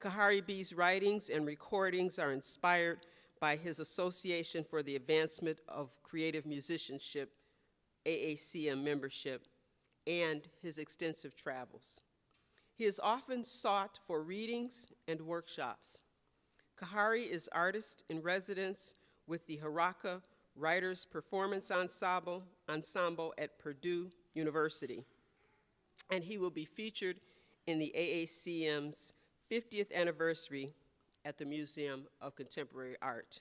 Kahari B's writings and recordings are inspired by his Association for the Advancement of Creative Musicianship, AACM membership, and his extensive travels. He is often sought for readings and workshops. Kahari is artist in residence with the Haraka Writers Performance Ensemble at Purdue University, and he will be featured in the AACM's 50th anniversary at the Museum of Contemporary Art.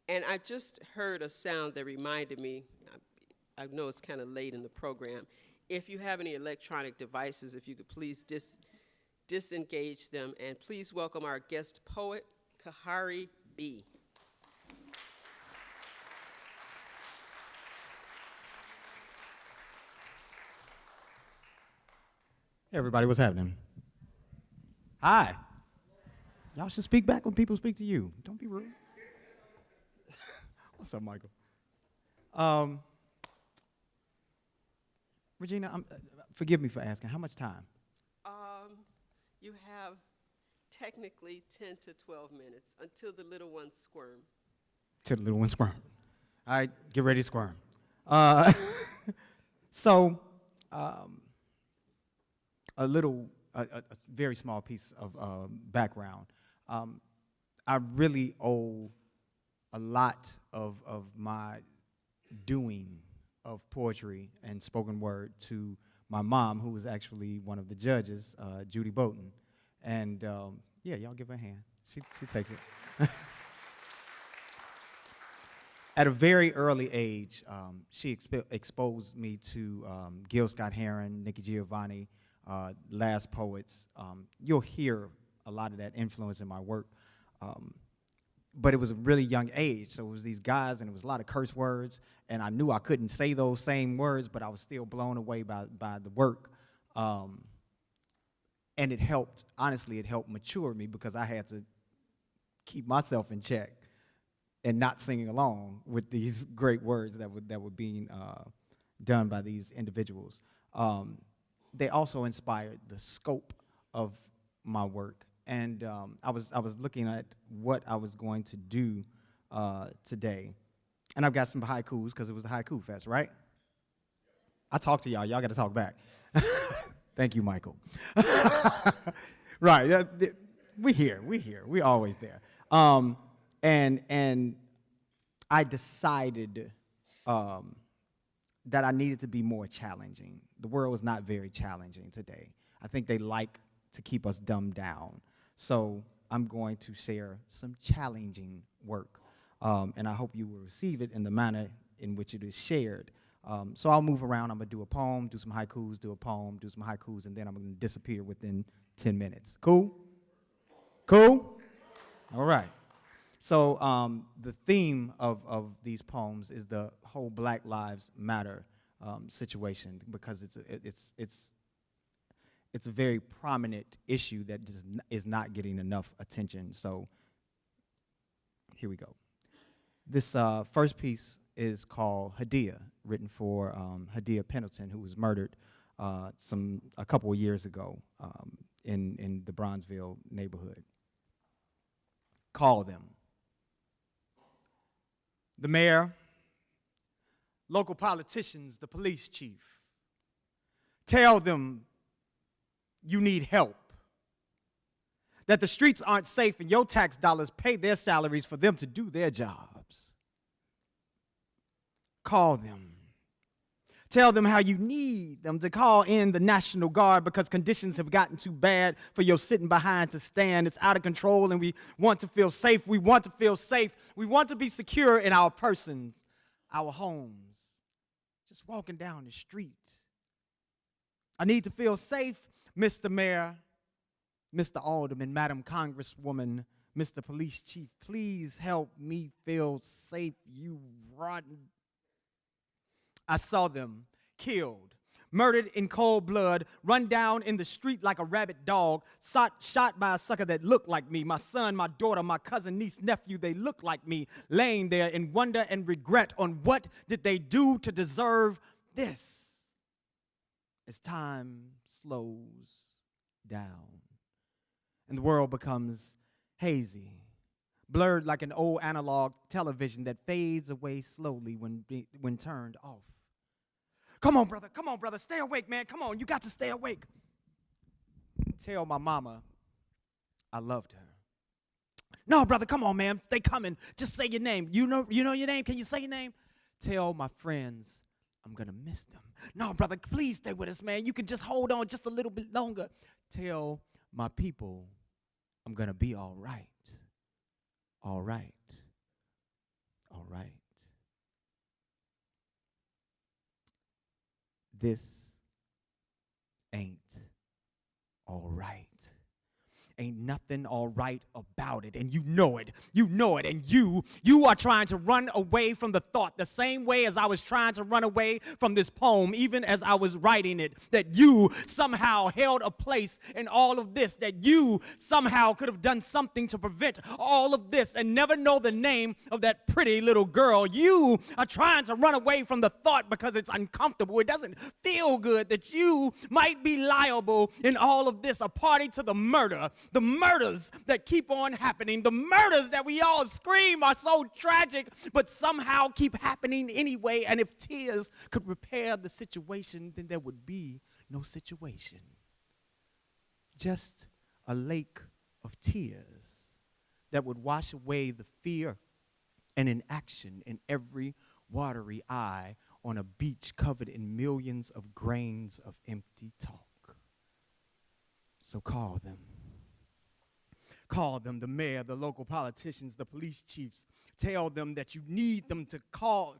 And I just heard a sound that reminded me, I know it's kind of late in the program, if you have any electronic devices, if you could please disengage them, and please welcome our guest poet, Kahari B. Hey everybody, what's happening? Hi. Y'all should speak back when people speak to you. Don't be rude. What's up, Michael? Regina, forgive me for asking, how much time? You have technically 10 to 12 minutes until the little ones squirm. Till the little one squirm. All right, get ready to squirm. Uh, so, a very small piece of background. I really owe a lot of my doing of poetry and spoken word to my mom, who was actually one of the judges, Judy Bowden. And yeah, y'all give her a hand. She takes it. At a very early age, she exposed me to Gil Scott-Heron, Nikki Giovanni, Last Poets. You'll hear a lot of that influence in my work. But it was a really young age, so it was these guys, and it was a lot of curse words, and I knew I couldn't say those same words, but I was still blown away by the work. And it helped, honestly, it helped mature me because I had to keep myself in check and not singing along with these great words that were being done by these individuals. They also inspired the scope of my work. And I was looking at what I was going to do today. And I've got some haikus because it was the Haiku Fest, right? I talk to y'all. Y'all got to talk back. Thank you, Michael. Right. We here. We always there. And I decided that I needed to be more challenging. The world is not very challenging today. I think they like to keep us dumbed down. So I'm going to share some challenging work, and I hope you will receive it in the manner in which it is shared. So I'll move around. I'm going to do a poem, do some haikus, do a poem, do some haikus, and then I'm going to disappear within 10 minutes. Cool? Cool? All right. So the theme of these poems is the whole Black Lives Matter situation, because it's a very prominent issue that is not getting enough attention. So here we go. This first piece is called Hadia, written for Hadia Pendleton, who was murdered a couple of years ago in the Bronzeville neighborhood. Call them. The mayor, local politicians, the police chief. Tell them you need help. That the streets aren't safe and your tax dollars pay their salaries for them to do their jobs. Call them. Tell them how you need them to call in the National Guard because conditions have gotten too bad for your sitting behind to stand. It's out of control and we want to feel safe. We want to feel safe. We want to be secure in our persons, our homes, just walking down the street. I need to feel safe, Mr. Mayor, Mr. Alderman, Madam Congresswoman, Mr. Police Chief. Please help me feel safe, you rotten. I saw them killed, murdered in cold blood, run down in the street like a rabid dog, shot by a sucker that looked like me. My son, my daughter, my cousin, niece, nephew, they look like me, laying there in wonder and regret on what did they do to deserve this. As time slows down and the world becomes hazy, blurred like an old analog television that fades away slowly when turned off. Come on, brother, stay awake, man, come on, you got to stay awake. Tell my mama I loved her. No, brother, come on, man, they coming, just say your name. You know your name, can you say your name? Tell my friends I'm gonna miss them. No, brother, please stay with us, man, you can just hold on just a little bit longer. Tell my people I'm gonna be all right. All right. All right. This ain't all right. ain't nothing all right about it. And you know it. You know it. And you are trying to run away from the thought the same way as I was trying to run away from this poem, even as I was writing it, that you somehow held a place in all of this, that you somehow could have done something to prevent all of this and never know the name of that pretty little girl. You are trying to run away from the thought because it's uncomfortable. It doesn't feel good that you might be liable in all of this, a party to the murders that keep on happening, the murders that we all scream are so tragic, but somehow keep happening anyway. And if tears could repair the situation, then there would be no situation. Just a lake of tears that would wash away the fear and inaction in every watery eye on a beach covered in millions of grains of empty talk. So call them. Call them, the mayor, the local politicians, the police chiefs. Tell them that you need them to call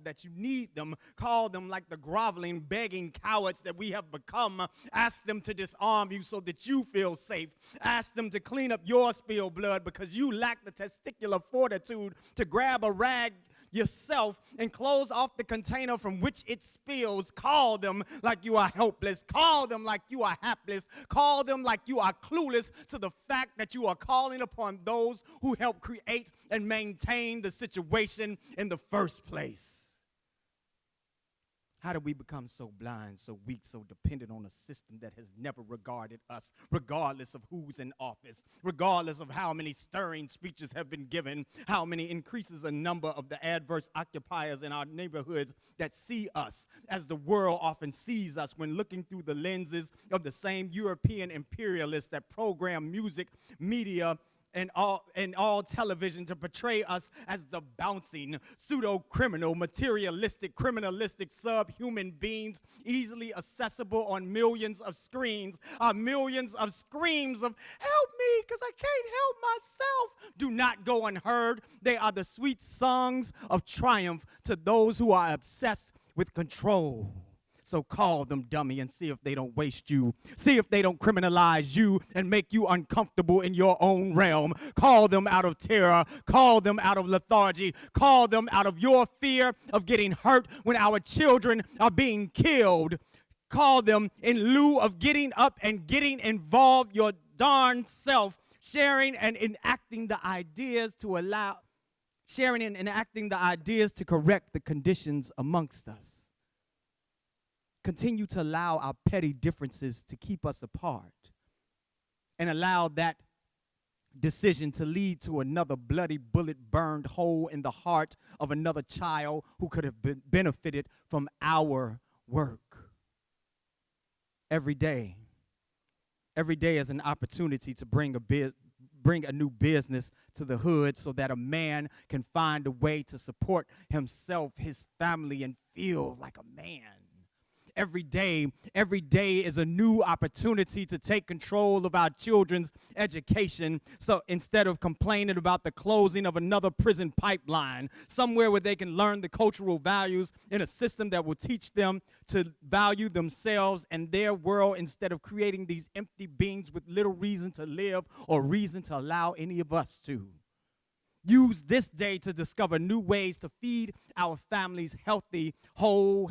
that you need them. Call them like the groveling, begging cowards that we have become. Ask them to disarm you so that you feel safe. Ask them to clean up your spilled blood because you lack the testicular fortitude to grab a rag yourself and close off the container from which it spills. Call them like you are helpless. Call them like you are hapless. Call them like you are clueless to the fact that you are calling upon those who help create and maintain the situation in the first place. How do we become so blind, so weak, so dependent on a system that has never regarded us, regardless of who's in office, regardless of how many stirring speeches have been given, how many increases a number of the adverse occupiers in our neighborhoods that see us as the world often sees us when looking through the lenses of the same European imperialists that program music, media, and all television to portray us as the bouncing, pseudo-criminal, materialistic, criminalistic, subhuman beings easily accessible on millions of screens, millions of screams of help me because I can't help myself do not go unheard. They are the sweet songs of triumph to those who are obsessed with control. So call them, dummy, and see if they don't waste you. See if they don't criminalize you and make you uncomfortable in your own realm. Call them out of terror. Call them out of lethargy. Call them out of your fear of getting hurt when our children are being killed. Call them in lieu of getting up and getting involved your darn self, sharing and enacting the ideas to correct the conditions amongst us. Continue to allow our petty differences to keep us apart and allow that decision to lead to another bloody bullet burned hole in the heart of another child who could have benefited from our work. Every day is an opportunity to bring a new business to the hood so that a man can find a way to support himself, his family, and feel like a man. Every day is a new opportunity to take control of our children's education. So instead of complaining about the closing of another prison pipeline, somewhere where they can learn the cultural values in a system that will teach them to value themselves and their world instead of creating these empty beings with little reason to live or reason to allow any of us to. Use this day to discover new ways to feed our families healthy, whole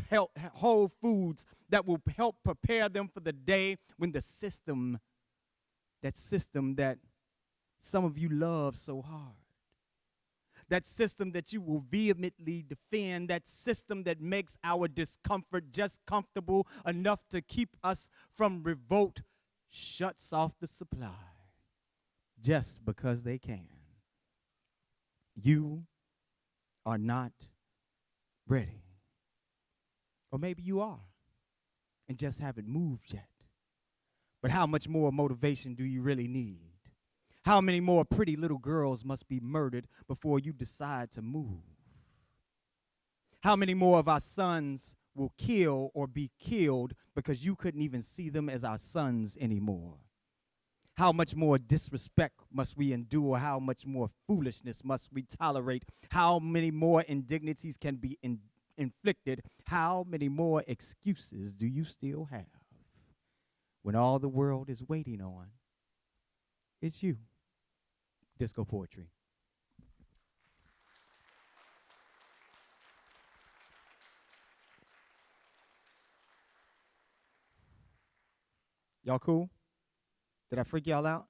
foods that will help prepare them for the day when that system that some of you love so hard, that system that you will vehemently defend, that system that makes our discomfort just comfortable enough to keep us from revolt, shuts off the supply just because they can. You are not ready. Or maybe you are and just haven't moved yet. But how much more motivation do you really need? How many more pretty little girls must be murdered before you decide to move? How many more of our sons will kill or be killed because you couldn't even see them as our sons anymore? How much more disrespect must we endure? How much more foolishness must we tolerate? How many more indignities can be inflicted? How many more excuses do you still have when all the world is waiting on it's you. Disco poetry. Y'all cool? Did I freak y'all out?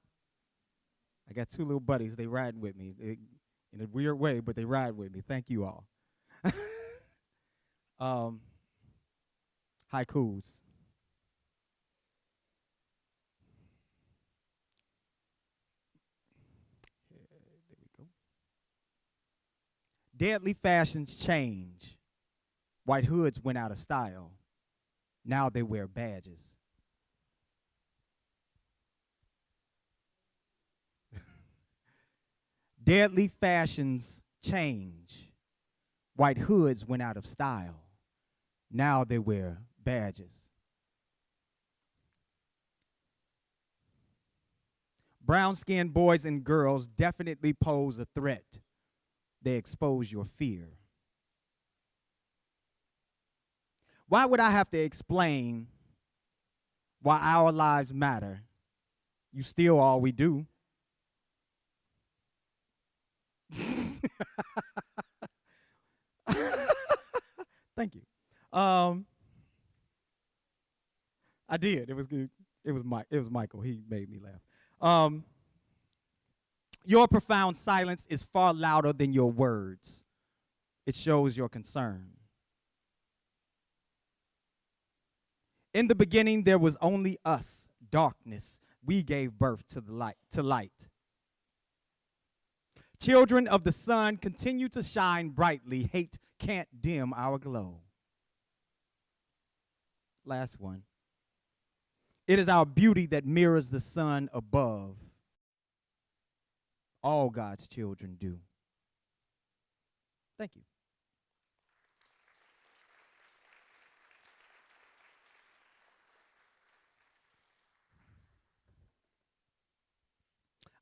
I got two little buddies. They ride with me in a weird way, but they ride with me. Thank you all. Haikus. There we go. Deadly fashions change. White hoods went out of style. Now they wear badges. Deadly fashions change. White hoods went out of style. Now they wear badges. Brown-skinned boys and girls definitely pose a threat. They expose your fear. Why would I have to explain why our lives matter? You still all we do. Thank you. I did. It was good. It was Michael. He made me laugh. Your profound silence is far louder than your words. It shows your concern. In the beginning, there was only us, darkness. We gave birth to the light. Children of the sun continue to shine brightly. Hate can't dim our glow. Last one. It is our beauty that mirrors the sun above. All God's children do. Thank you.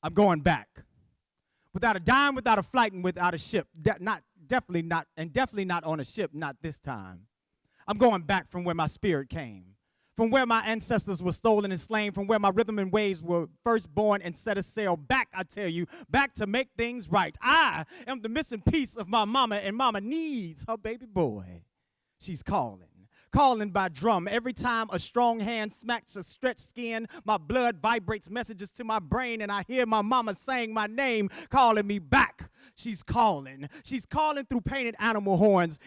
I'm going back. Without a dime, without a flight, and without a ship. Definitely not on a ship, not this time. I'm going back from where my spirit came, from where my ancestors were stolen and slain, from where my rhythm and waves were first born and set a sail. Back, I tell you, back to make things right. I am the missing piece of my mama, and mama needs her baby boy. She's calling by drum. Every time a strong hand smacks a stretched skin, my blood vibrates messages to my brain, and I hear my mama saying my name, calling me back. She's calling through painted animal horns,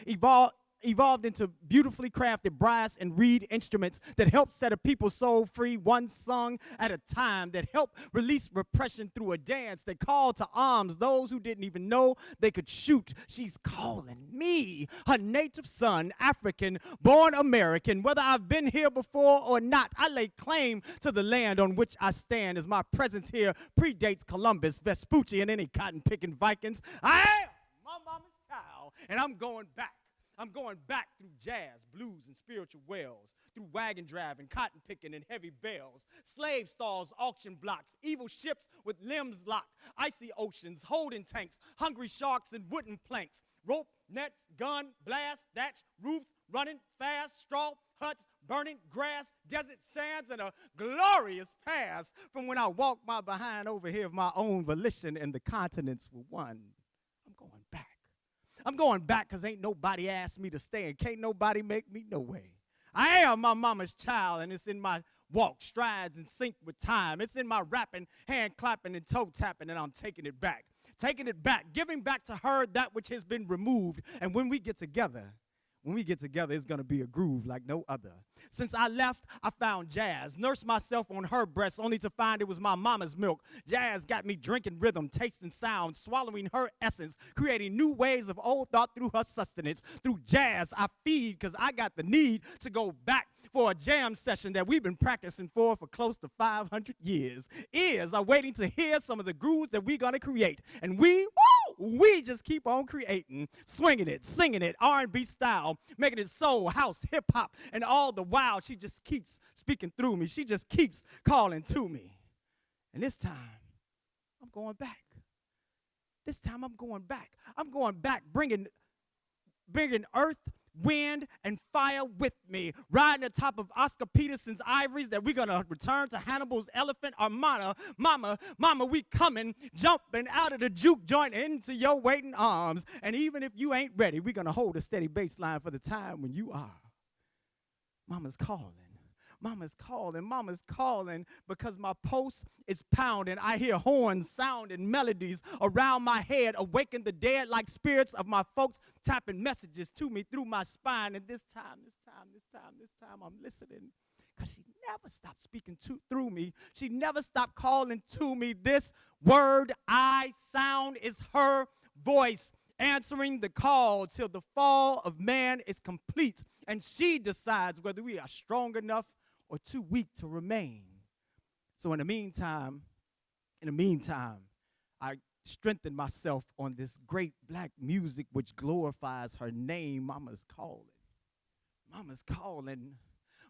evolved into beautifully crafted brass and reed instruments that help set a people's soul free, one song at a time, that help release repression through a dance that called to arms those who didn't even know they could shoot. She's calling me, her native son, African, born American. Whether I've been here before or not, I lay claim to the land on which I stand, as my presence here predates Columbus, Vespucci, and any cotton-picking Vikings. I am my mama's child, and I'm going back. I'm going back through jazz, blues, and spiritual wells, through wagon driving, cotton picking, and heavy bells, slave stalls, auction blocks, evil ships with limbs locked, icy oceans, holding tanks, hungry sharks, and wooden planks, rope, nets, gun, blast, thatch, roofs, running fast, straw, huts, burning grass, desert sands, and a glorious past from when I walked my behind over here of my own volition and the continents were one. I'm going back. I'm going back because ain't nobody asked me to stay, and can't nobody make me no way. I am my mama's child, and it's in my walk, strides in sync with time. It's in my rapping, hand clapping, and toe tapping, and I'm taking it back. Taking it back, giving back to her that which has been removed. And when we get together, it's going to be a groove like no other. Since I left, I found jazz, nursed myself on her breast, only to find it was my mama's milk. Jazz got me drinking rhythm, tasting sound, swallowing her essence, creating new ways of old thought through her sustenance. Through jazz, I feed because I got the need to go back for a jam session that we've been practicing for close to 500 years. Ears are waiting to hear some of the grooves that we're going to create. And we just keep on creating, swinging it, singing it, R&B style, making it soul, house, hip-hop, and all the while she just keeps speaking through me. She just keeps calling to me. And this time, I'm going back. This time I'm going back. I'm going back, bringing earth, wind, and fire with me. Riding atop of Oscar Peterson's ivories that we're going to return to Hannibal's elephant armada. Mama, we coming, jumping out of the juke joint into your waiting arms. And even if you ain't ready, we're going to hold a steady bass line for the time when you are. Mama's calling. Mama's calling, mama's calling, because my pulse is pounding. I hear horns sounding, melodies around my head, awaken the dead like spirits of my folks, tapping messages to me through my spine. And this time, I'm listening, because she never stopped speaking through me. She never stopped calling to me. This word I sound is her voice, answering the call till the fall of man is complete. And she decides whether we are strong enough or too weak to remain. So in the meantime, I strengthen myself on this great black music which glorifies her name. Mama's calling. Mama's calling.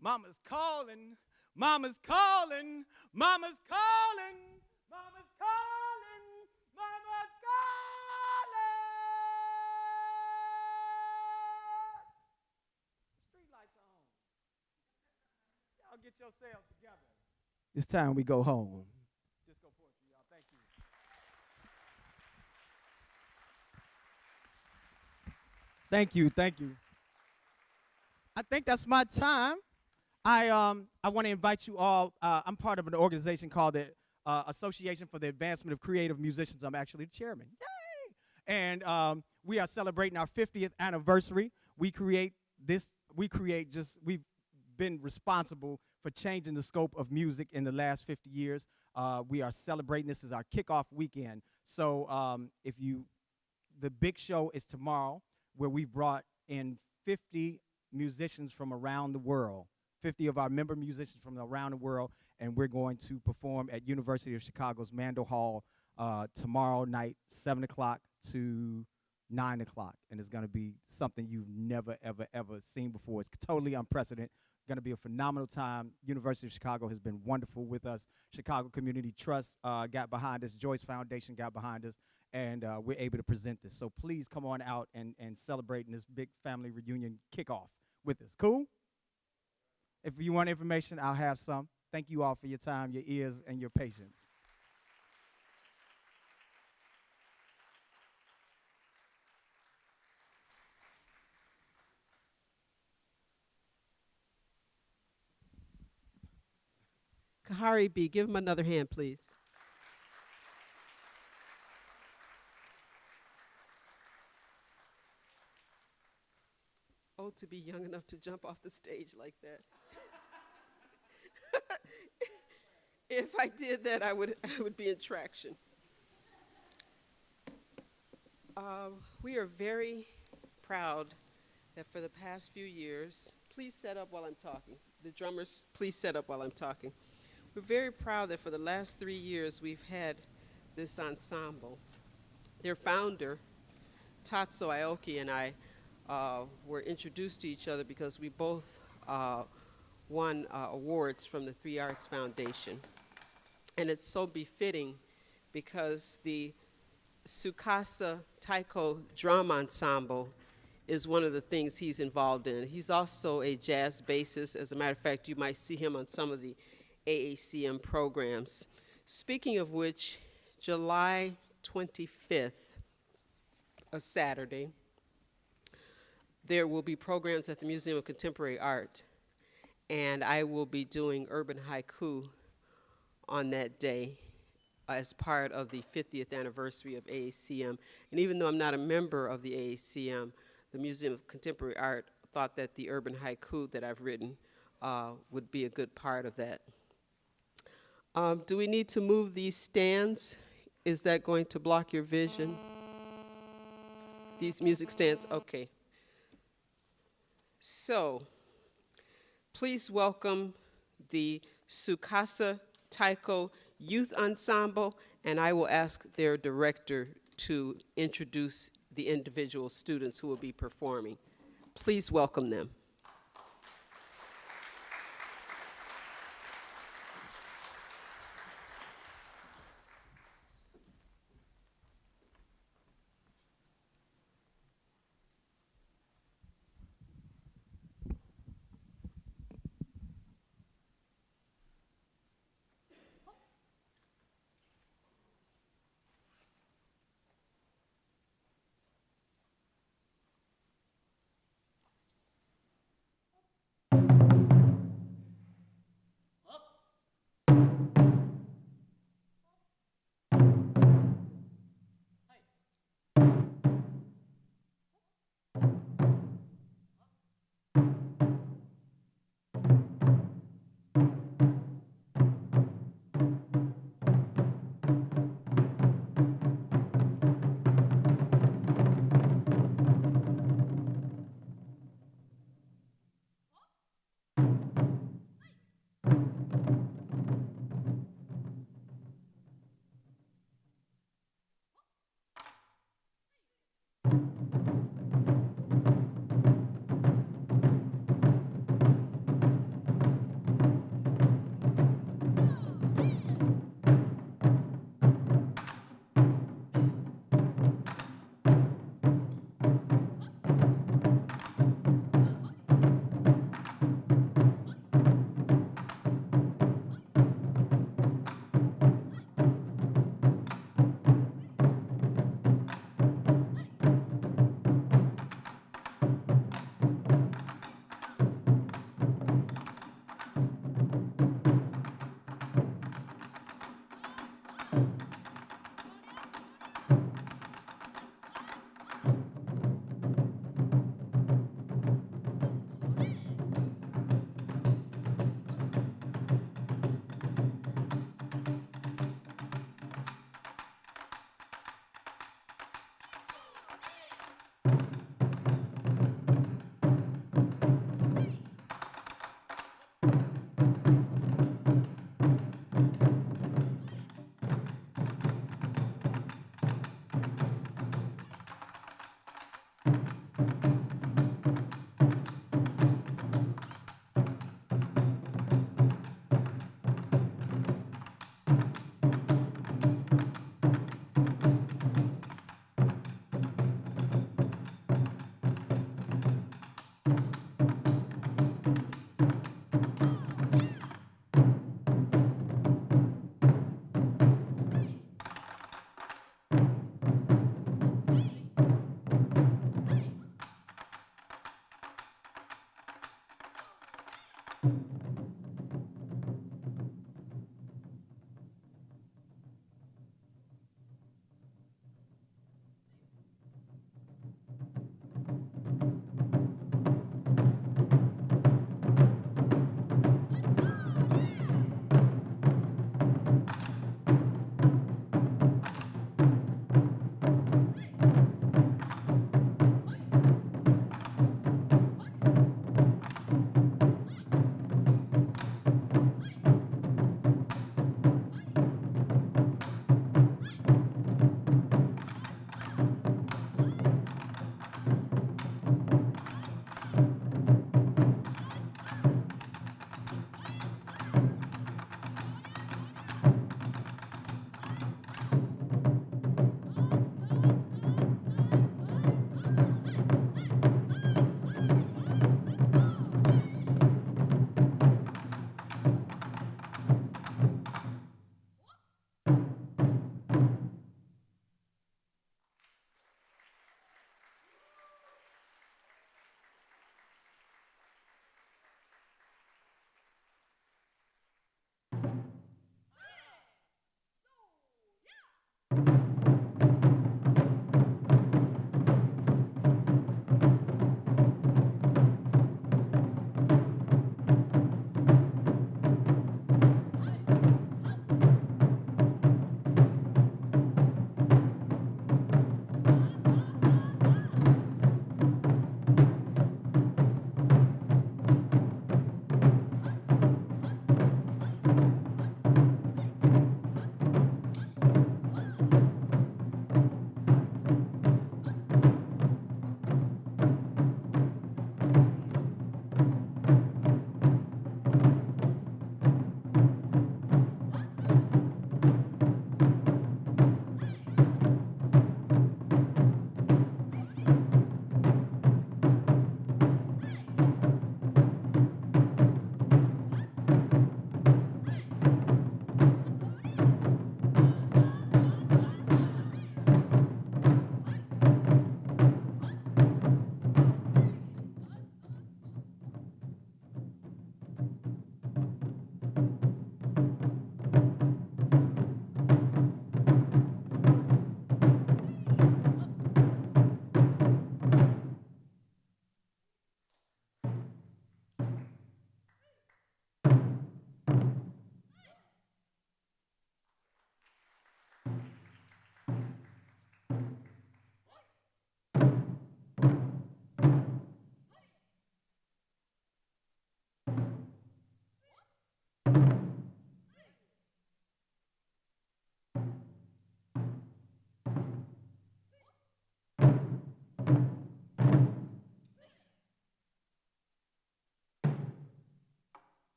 Mama's calling. Mama's calling. Mama's calling. Mama's calling. Mama's calling. Street lights are on. Y'all get yourselves together. It's time we go home. Disco poetry, y'all. Thank you. Thank you, thank you. I think that's my time. I want to invite you all. I'm part of an organization called the Association for the Advancement of Creative Musicians. I'm actually the chairman. Yay! And we are celebrating our 50th anniversary. We've been responsible for changing the scope of music in the last 50 years. We are celebrating. This is our kickoff weekend. So the big show is tomorrow, where we brought in 50 musicians from around the world, 50 of our member musicians from around the world, and we're going to perform at University of Chicago's Mandel Hall tomorrow night, 7 o'clock to 9 o'clock, and it's going to be something you've never, ever, ever seen before. It's totally unprecedented. Going to be a phenomenal time. University of Chicago has been wonderful with us. Chicago Community Trust got behind us. Joyce Foundation got behind us, and we're able to present this. So please come on out and celebrate in this big family reunion kickoff with us. Cool? If you want information, I'll have some. Thank you all for your time, your ears, and your patience. Kahari B., give him another hand, please. Oh, to be young enough to jump off the stage like that. If I did that, I would be in traction. We are very proud that for the past few years, please set up while I'm talking. The drummers, please set up while I'm talking. We're very proud that for the last 3 years, we've had this ensemble. Their founder, Tatsu Aoki, and I were introduced to each other because we both won awards from the Three Arts Foundation. And it's so befitting because the Tsukasa Taiko Drum Ensemble is one of the things he's involved in. He's also a jazz bassist. As a matter of fact, you might see him on some of the AACM programs. Speaking of which, July 25th, a Saturday, there will be programs at the Museum of Contemporary Art, and I will be doing urban haiku on that day as part of the 50th anniversary of AACM. And even though I'm not a member of the AACM, the Museum of Contemporary Art thought that the urban haiku that I've written would be a good part of that. Do we need to move these stands? Is that going to block your vision? These music stands? Okay. So, please welcome the Tsukasa Taiko Youth Ensemble, and I will ask their director to introduce the individual students who will be performing. Please welcome them.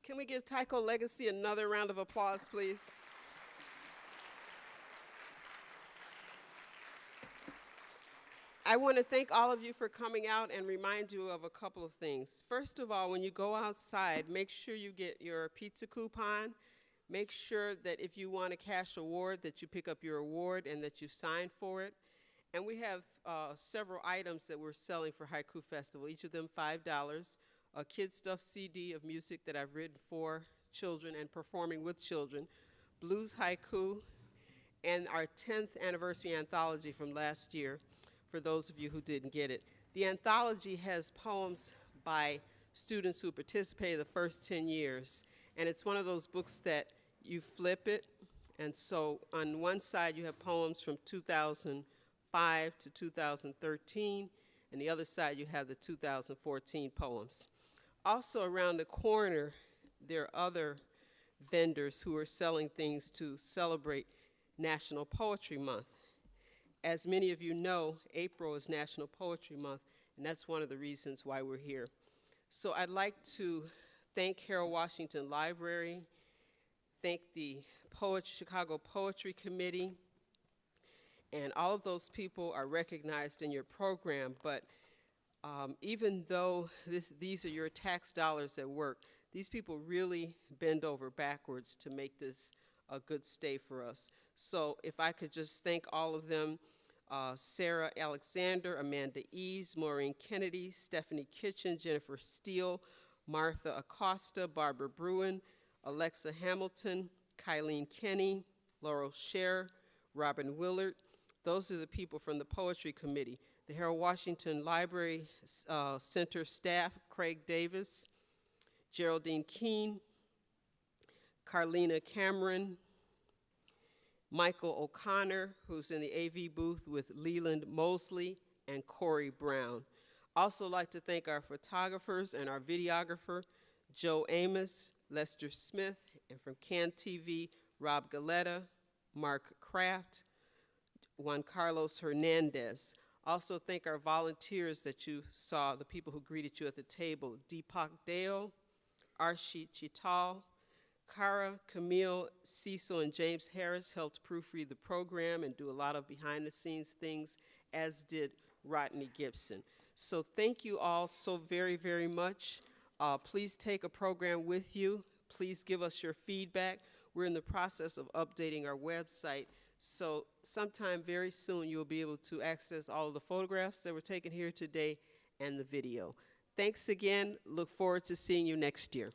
Can we give Tyco Legacy another round of applause, please? I want to thank all of you for coming out and remind you of a couple of things. First of all, when you go outside, make sure you get your pizza coupon. Make sure that if you want a cash award, that you pick up your award and that you sign for it. And we have several items that we're selling for Haiku Festival, each of them $5. A kid stuff CD of music that I've written for children and performing with children, Blues Haiku, and our 10th anniversary anthology from last year, for those of you who didn't get it. The anthology has poems by students who participated the first 10 years, and it's one of those books that you flip it, and so on one side you have poems from 2005 to 2013, and the other side you have the 2014 poems. Also around the corner, there are other vendors who are selling things to celebrate National Poetry Month. As many of you know, April is National Poetry Month, and that's one of the reasons why we're here. So I'd like to thank Harold Washington Library, thank the Chicago Poetry Committee, and all of those people are recognized in your program, but even though these are your tax dollars at work, these people really bend over backwards to make this a good stay for us. So if I could just thank all of them, Sarah Alexander, Amanda Eves, Maureen Kennedy, Stephanie Kitchen, Jennifer Steele, Martha Acosta, Barbara Bruin, Alexa Hamilton, Kylene Kenny, Laurel Scher, Robin Willard. Those are the people from the Poetry Committee. The Harold Washington Library Center staff, Craig Davis, Geraldine Keene, Carlina Cameron, Michael O'Connor, who's in the AV booth with Leland Mosley, and Corey Brown. Also like to thank our photographers and our videographer, Joe Amos, Lester Smith, and from Can TV, Rob Galetta, Mark Kraft, Juan Carlos Hernandez. Also thank our volunteers that you saw, the people who greeted you at the table, Deepak Dale, Arshit Chital, Cara, Camille, Cecil, and James Harris helped proofread the program and do a lot of behind-the-scenes things, as did Rodney Gibson. So thank you all so very, very much. Please take a program with you. Please give us your feedback. We're in the process of updating our website, so sometime very soon you'll be able to access all of the photographs that were taken here today and the video. Thanks again. Look forward to seeing you next year.